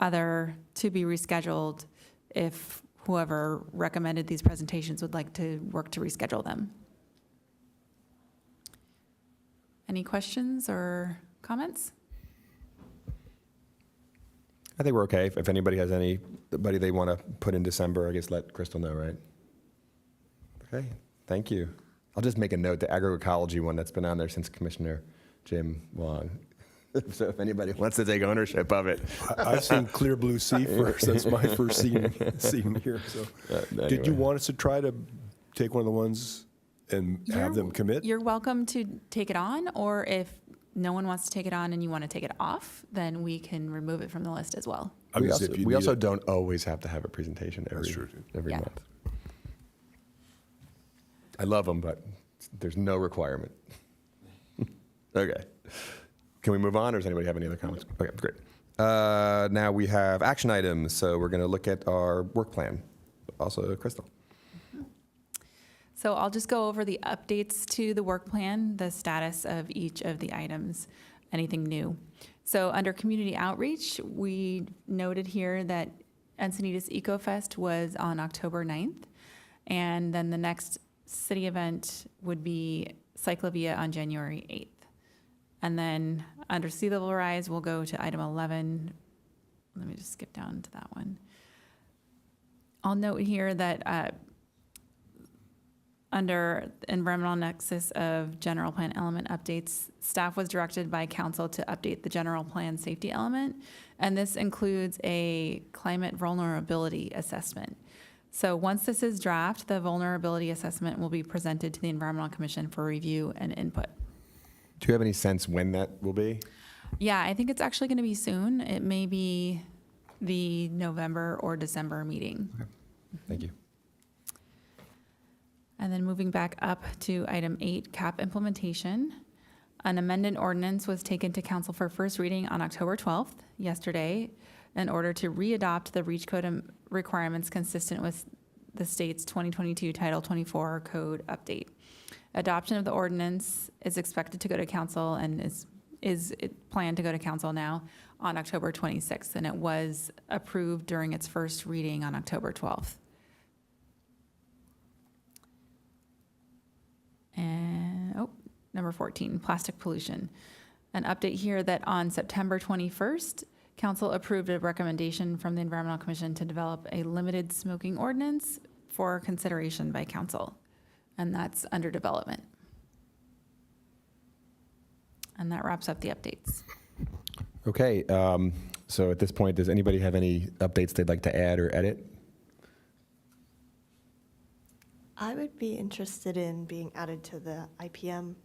other to be rescheduled if whoever recommended these presentations would like to work to reschedule them. Any questions or comments? I think we're okay. If anybody has anybody they want to put in December, I guess let Crystal know, right? Okay, thank you. I'll just make a note, the agroecology one that's been on there since Commissioner Jim Wong. So if anybody wants to take ownership of it. I've seen Clear Blue Sea first. That's my first scene here. So, anyway. Did you want us to try to take one of the ones and have them commit? You're welcome to take it on, or if no one wants to take it on and you want to take it off, then we can remove it from the list as well. We also don't always have to have a presentation every Yeah. month. I love them, but there's no requirement. Okay. Can we move on, or does anybody have any other comments? Okay, great. Now we have action items, so we're going to look at our work plan. Also, Crystal. So I'll just go over the updates to the work plan, the status of each of the items, anything new. So under community outreach, we noted here that Encinitas EcoFest was on October 9th, and then the next city event would be Cyclovia on January 8th. And then under sea level rise, we'll go to item 11. Let me just skip down to that one. I'll note here that under environmental nexus of general plan element updates, staff was directed by council to update the general plan safety element, and this includes a climate vulnerability assessment. So once this is draft, the vulnerability assessment will be presented to the Environmental Commission for review and input. Do you have any sense when that will be? Yeah, I think it's actually going to be soon. It may be the November or December meeting. Okay. Thank you. And then moving back up to item 8, CAP implementation. An amended ordinance was taken to council for first reading on October 12th, yesterday, in order to re-adopt the REACH code requirements consistent with the state's 2022 Title 24 code update. Adoption of the ordinance is expected to go to council and is planned to go to council now on October 26th, and it was approved during its first reading on October 12th. And, number 14, plastic pollution. An update here that on September 21st, council approved a recommendation from the Environmental Commission to develop a limited smoking ordinance for consideration by council, and that's under development. And that wraps up the updates. Okay, so at this point, does anybody have any updates they'd like to add or edit? I would be interested in being added to the IPM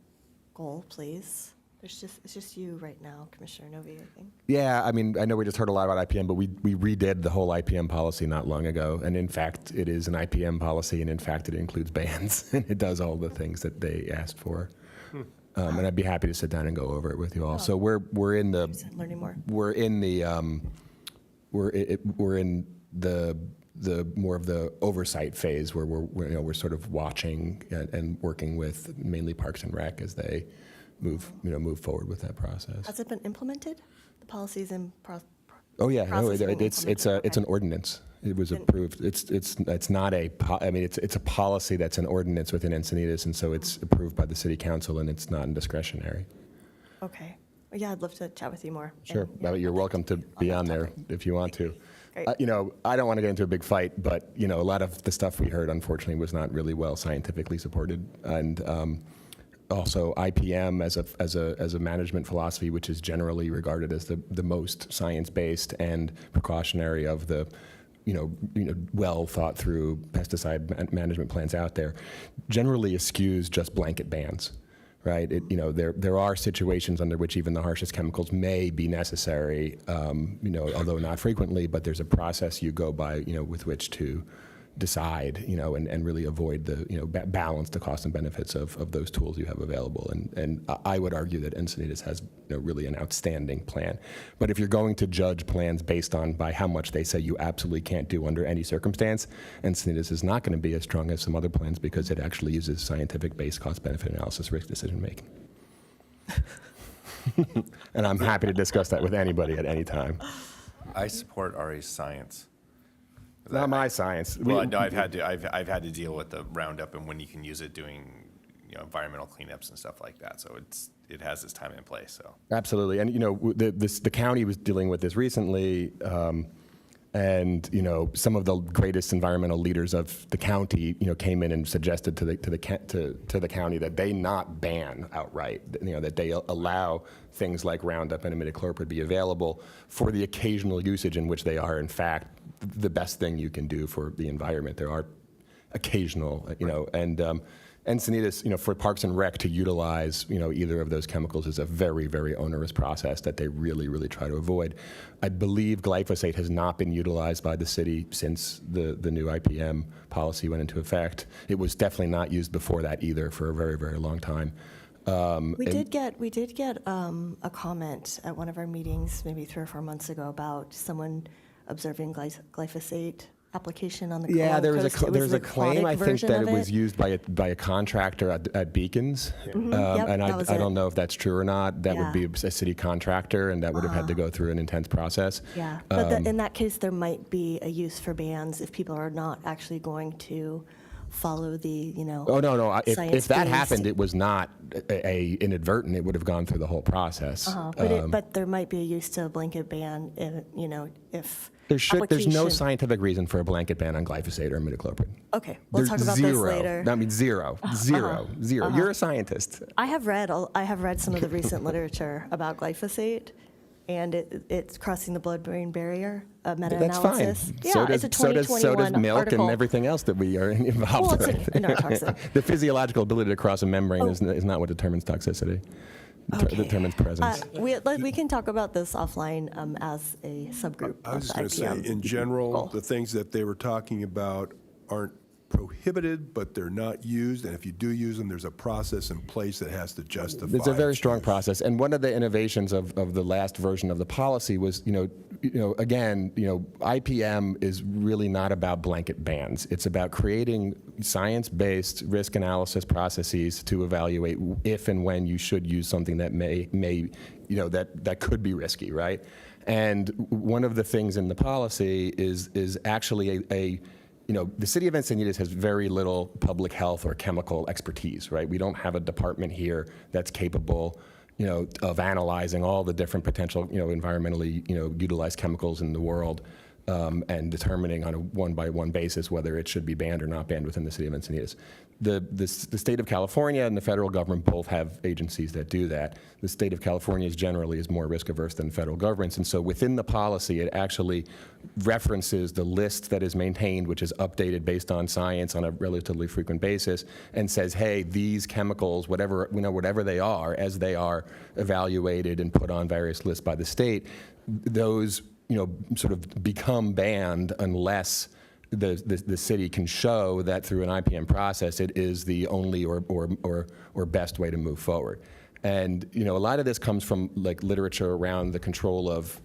goal, please. It's just you right now, Commissioner Novi, I think. Yeah, I mean, I know we just heard a lot about IPM, but we redid the whole IPM policy not long ago. And in fact, it is an IPM policy, and in fact, it includes bans, and it does all the things that they asked for. And I'd be happy to sit down and go over it with you all. So we're in the Learning more. we're in the more of the oversight phase where we're sort of watching and working with mainly Parks and Rec as they move forward with that process. Has it been implemented? The policies in Oh yeah, no, process being it's implemented? an ordinance. It was approved. It's not a it's a policy that's an ordinance within Encinitas, and so it's approved by the city council, and it's not discretionary. Okay. Well, yeah, I'd love to chat with you more. Sure, you're welcome to be on there if you want to. Great. I don't want to get into a big fight, but a lot of the stuff we heard, unfortunately, was not really well scientifically supported, and also IPM as a management philosophy, which is generally regarded as the most science-based and precautionary of the well thought through pesticide management plans out there, generally eschews just blanket bans. Right, there are situations under which even the harshest chemicals may be necessary, although not frequently. But there's a process you go by, with which to decide, and really avoid the, balance the costs and benefits of those tools you have available. And I would argue that Encinitas has really an outstanding plan. But if you're going to judge plans based on by how much they say you absolutely can't do under any circumstance, Encinitas is not going to be as strong as some other plans because it actually uses scientific-based cost-benefit analysis, risk decision-making. And I'm happy to discuss that with anybody at any time. I support RA's science. Not my science. Well, no, I've had to deal with the Roundup and when you can use it doing environmental cleanups and stuff like that. So it has its time and place. So absolutely, and the county was dealing with this recently, and some of the greatest environmental leaders of the county came in and suggested to the county that they not ban outright, that they allow things like Roundup and imidacloprid to be available for the occasional usage in which they are in fact the best thing you can do for the environment. There are occasional, and Encinitas, for Parks and Rec to utilize, either of those chemicals is a very, very onerous process that they really, really try to avoid. I believe glyphosate has not been utilized by the city since the new IPM policy went into effect. It was definitely not used before that either for a very, very long time. We did get a comment at one of our meetings, maybe 3 or 4 months ago, about someone observing glyphosate application on the Yeah, Gold there was Coast. It there's the a claim, aquatic I think, version that of it was used by a contractor at Beacons. Yep, And that was I it. don't know if that's true or not. That would be Yeah. a city contractor, and that would have had to go through an intense process. Yeah, but in that case, there might be a use for bans if people are not actually going to follow the, Oh, no. If that science-based- happened, it was not a inadvertent. It would have gone through the whole process. But there might be a use to a blanket ban, if There's no application- scientific reason for a blanket ban on glyphosate or imidacloprid. Okay, we'll There's talk about zero. this later. I mean, zero. You're a scientist. I have read some of the recent literature about glyphosate, and it's crossing the blood-brain barrier. A That's meta-analysis. fine. Yeah, so it's does, a 2021 so does milk article. and everything else that we are involved Well, with. it's a neurotoxin. The physiological ability to cross a membrane is not what determines toxicity. Okay. Determines presence. We can talk about this offline as a subgroup. I was of just the going to say, IPM in general, goal. the things that they were talking about aren't prohibited, but they're not used. And if you do use them, there's a process in place that has to justify. It's a very its strong use. process, and one of the innovations of the last version of the policy was, IPM is really not about blanket bans. It's about creating science-based risk analysis processes to evaluate if and when you should use something that that could be risky, right? And one of the things in the policy is actually the city of Encinitas has very little public health or chemical expertise, right? We don't have a department here that's capable, of analyzing all the different potential, environmentally, utilized chemicals in the world, and determining on a one-by-one basis whether it should be banned or not banned within the city of Encinitas. The state of California and the federal government both have agencies that do that. The state of California generally is more risk averse than federal governments, and so within the policy, it actually references the list that is maintained, which is updated based on science on a relatively frequent basis, and says, hey, these chemicals, whatever they are, as they are evaluated and put on various lists by the state, those sort of become banned unless the city can show that through an IPM process it is the only or best way to move forward. And a lot of this comes from literature around the control of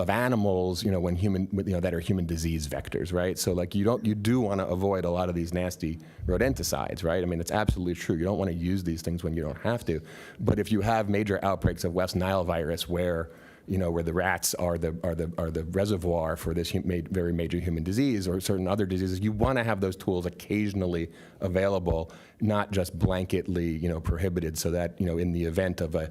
animals, that are human disease vectors, right? So you do want to avoid a lot of these nasty rodenticides, right? I mean, it's absolutely true. You don't want to use these things when you don't have to. But if you have major outbreaks of West Nile virus where the rats are the reservoir for this very major human disease or certain other diseases, you want to have those tools occasionally available, not just blanketly, prohibited, so that, in the event of an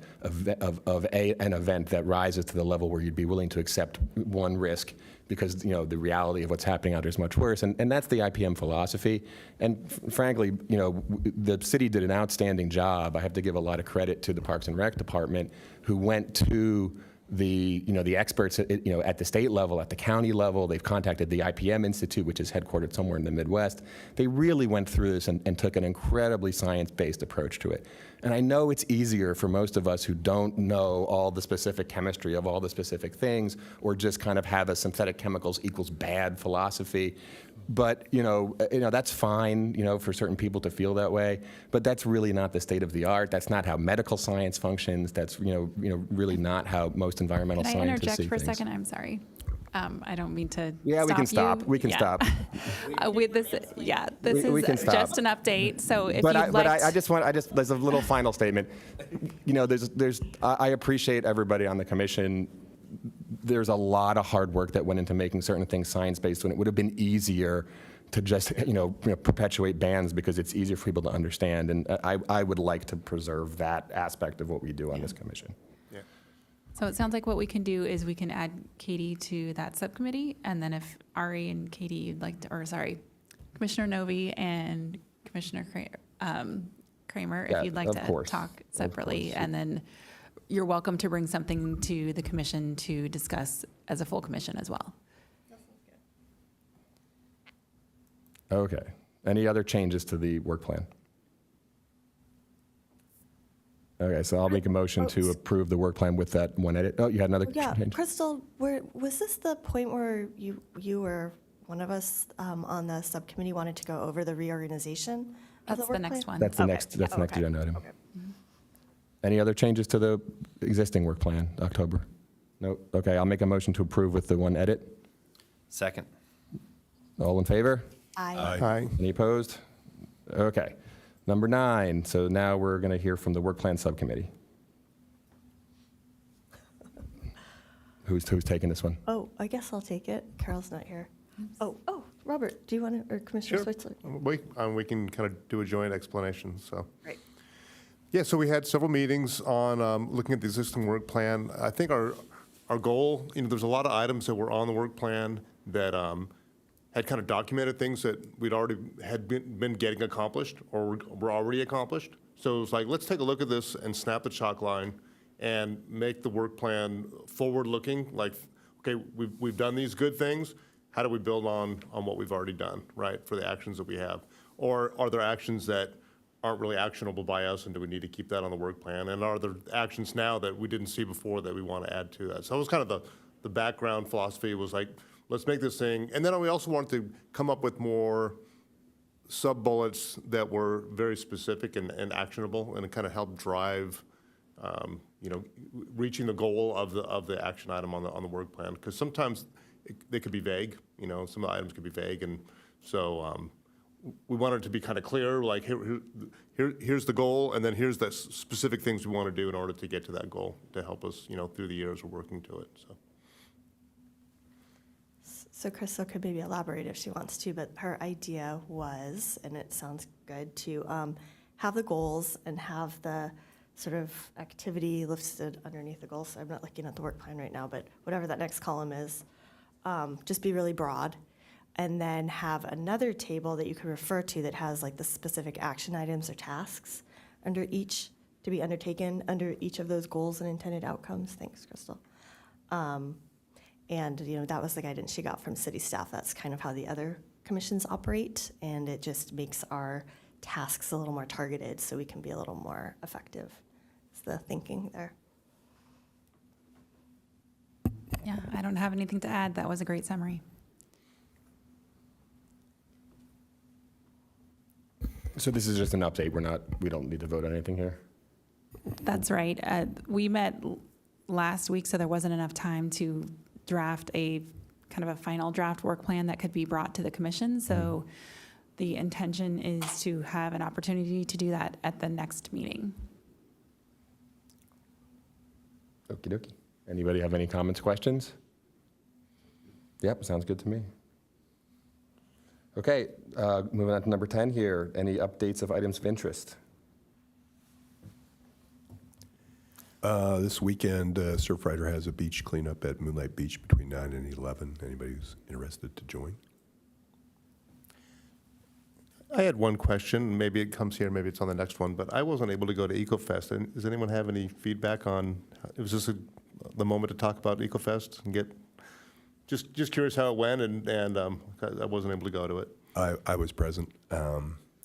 event that rises to the level where you'd be willing to accept one risk because, the reality of what's happening out there is much worse. And that's the IPM philosophy. And frankly, the city did an outstanding job. I have to give a lot of credit to the Parks and Rec Department, who went to the experts at the state level, at the county level. They've contacted the IPM Institute, which is headquartered somewhere in the Midwest. They really went through this and took an incredibly science-based approach to it. And I know it's easier for most of us who don't know all the specific chemistry of all the specific things, or just kind of have a synthetic chemicals equals bad philosophy. But that's fine, for certain people to feel that way. But that's really not the state of the art. That's not how medical science functions. That's really not how most environmental Can I scientists interject see for a things. second? I'm sorry. I don't mean to. Yeah, we can stop. you. We can Yeah. stop. With this, this We is can stop. just an update. So if But you'd like, there's a little final statement. I appreciate everybody on the commission. There's a lot of hard work that went into making certain things science-based, when it would have been easier to just perpetuate bans because it's easier for people to understand. And I would like to preserve that aspect of what we do on this commission. So it sounds like what we can do is we can add Katie to that subcommittee, and then if Ari and Katie, you'd like to, or sorry, Commissioner Novi and Commissioner Kramer, if Yeah, you'd like of to course. talk Of separately, course. and then you're welcome to bring something to the commission to discuss as a full commission as well. Okay. Any other changes to the work plan? Okay, so I'll make a motion to approve the work plan with that one edit. Oh, you had another Yeah, change? Crystal, was this the point where you or one of us on the subcommittee wanted to go over the reorganization of That's the work the next plan? one. That's the Okay. next agenda item. Okay. Any other changes to the existing work plan, October? Nope. Okay, I'll make a motion to approve with the one edit. Second. All in favor? Aye. Aye. Any opposed? Okay. Number 9, so now we're going to hear from the Work Plan Subcommittee. Who's taking this one? Oh, I guess I'll take it. Carol's not here. Oh, Robert, do you want to, or Commissioner Switzler? We can kind of do a joint explanation, so. Right. Yeah, so we had several meetings on looking at the existing work plan. I think our goal, there's a lot of items that were on the work plan that had kind of documented things that we'd already had been getting accomplished or were already accomplished. So it was like, let's take a look at this and snap the chalk line and make the work plan forward-looking. Like, okay, we've done these good things. How do we build on what we've already done, right, for the actions that we have? Or are there actions that aren't really actionable by us, and do we need to keep that on the work plan? And are there actions now that we didn't see before that we want to add to that? So it was kind of the background philosophy was like, let's make this thing. And then we also wanted to come up with more sub-bullets that were very specific and actionable, and it kind of helped drive, reaching the goal of the action item on the work plan. Because sometimes they could be vague, some of the items could be vague. And so we wanted to be kind of clear, like here's the goal, and then here's the specific things we want to do in order to get to that goal to help us, through the years we're working to it, so. So Crystal could maybe elaborate if she wants to, but her idea was, and it sounds good, to have the goals and have the sort of activity listed underneath the goals. So I'm not looking at the work plan right now, but whatever that next column is, just be really broad. And then have another table that you could refer to that has like the specific action items or tasks under each, to be undertaken under each of those goals and intended outcomes. Thanks, Crystal. And that was the guidance she got from city staff. That's kind of how the other commissions operate, and it just makes our tasks a little more targeted so we can be a little more effective. Is the thinking there. Yeah, I don't have anything to add. That was a great summary. So this is just an update. We don't need to vote on anything here? That's right. We met last week, so there wasn't enough time to draft a kind of a final draft work plan that could be brought to the commission. So the intention is to have an opportunity to do that at the next meeting. Okie dokie. Anybody have any comments, questions? Yep, sounds good to me. Okay, moving on to number 10 here. Any updates of items of interest? This weekend, Surfrider has a beach cleanup at Moonlight Beach between 9 and 11. Anybody who's interested to join? I had one question. Maybe it comes here, maybe it's on the next one, but I wasn't able to go to EcoFest. And does anyone have any feedback on, was this the moment to talk about EcoFest and get, just curious how it went, and I wasn't able to go to it. I was present.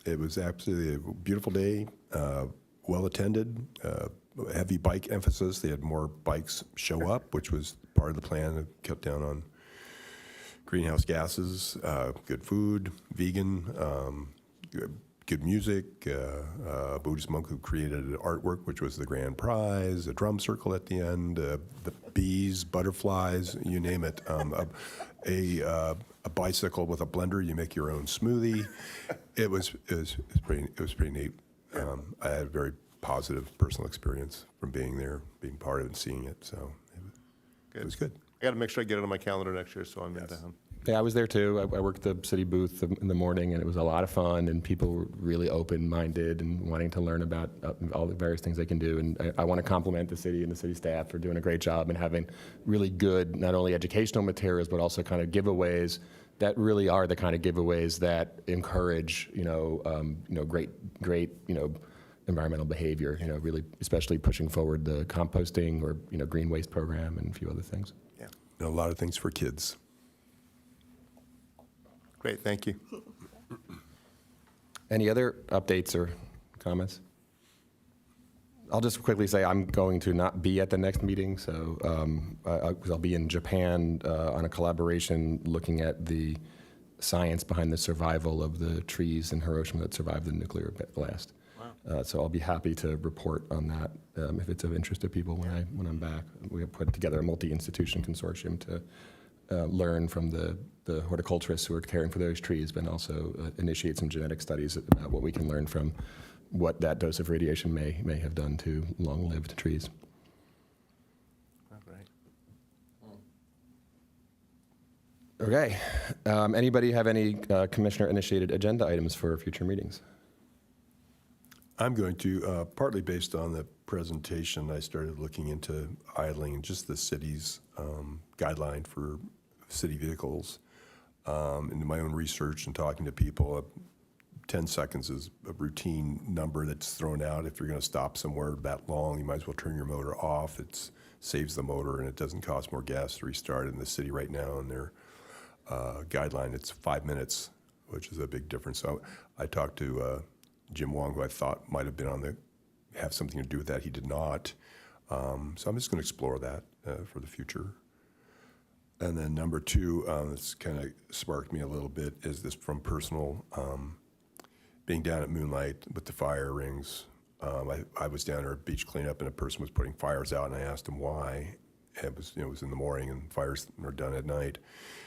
It was absolutely a beautiful day, well attended, heavy bike emphasis. They had more bikes show up, which was part of the plan to cut down on greenhouse gases, good food, vegan, good music, a Buddhist monk who created an artwork, which was the grand prize, a drum circle at the end, the bees, butterflies, you name it, a bicycle with a blender, you make your own smoothie. It was pretty neat. I had a very positive personal experience from being there, being part of it and seeing it, so it was good. I got to make sure I get it on my calendar next year, so I'm in town. Yeah, I was there too. I worked the city booth in the morning, and it was a lot of fun, and people were really open-minded and wanting to learn about all the various things they can do. And I want to compliment the city and the city staff for doing a great job and having really good, not only educational materials, but also kind of giveaways that really are the kind of giveaways that encourage, great, environmental behavior, really, especially pushing forward the composting or, green waste program and a few other things. Yeah. And a lot of things for kids. Great, thank you. Any other updates or comments? I'll just quickly say I'm going to not be at the next meeting, so I'll be in Japan on a collaboration looking at the science behind the survival of the trees in Hiroshima that survived the nuclear blast. So I'll be happy to report on that if it's of interest to people when I'm back. We have put together a multi-institution consortium to learn from the horticulturists who are caring for those trees, but also initiate some genetic studies about what we can learn from what that dose of radiation may have done to long-lived trees. Okay. Anybody have any commissioner-initiated agenda items for future meetings? I'm going to, partly based on the presentation, I started looking into idling and just the city's guideline for city vehicles. Into my own research and talking to people, 10 seconds is a routine number that's thrown out. If you're going to stop somewhere that long, you might as well turn your motor off. It saves the motor and it doesn't cost more gas to restart it. In the city right now, in their guideline, it's 5 minutes, which is a big difference. So I talked to Jim Wong, who I thought might have been have something to do with that. He did not. So I'm just going to explore that for the future. And then number two, that's kind of sparked me a little bit, is this from personal, being down at Moonlight with the fire rings. I was down there at beach cleanup and a person was putting fires out and I asked him why. It was in the morning and fires are done at night.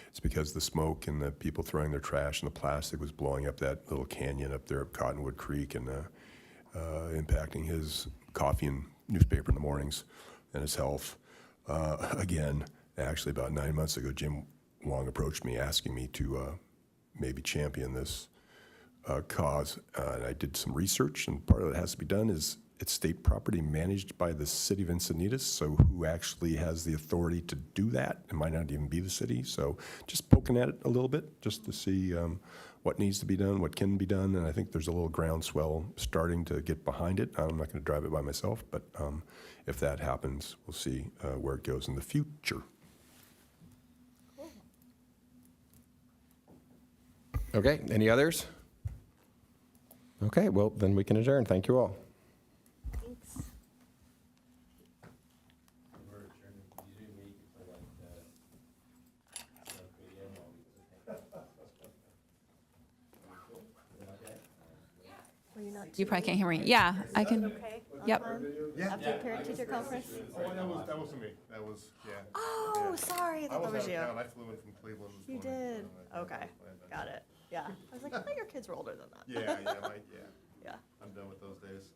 It's because the smoke and the people throwing their trash and the plastic was blowing up that little canyon up there at Cottonwood Creek and impacting his coffee and newspaper in the mornings and his health. Again, actually about 9 months ago, Jim Wong approached me asking me to maybe champion this cause. And I did some research, and part of what has to be done is it's state property managed by the city of Encinitas, so who actually has the authority to do that? It might not even be the city, so just poking at it a little bit just to see what needs to be done, what can be done, and I think there's a little groundswell starting to get behind it. I'm not going to drive it by myself, but if that happens, we'll see where it goes in the future. Okay, any others? Okay, well, then we can adjourn. Thank you all. You probably can't hear me. Yeah, I can. Okay. Yep. After parent-teacher conference? Oh, that wasn't me. That was, yeah. Oh, sorry, I thought that was you. I flew in from Cleveland. this You morning, did? so I- Okay, got it. Yeah. I was like, I thought your kids were older than that. Yeah, Yeah. I'm done with those days.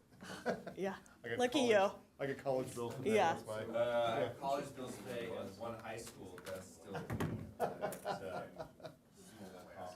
Yeah. I got Lucky college- you. I get college bills from that. Yeah. That's my- College bills pay as one high school, that's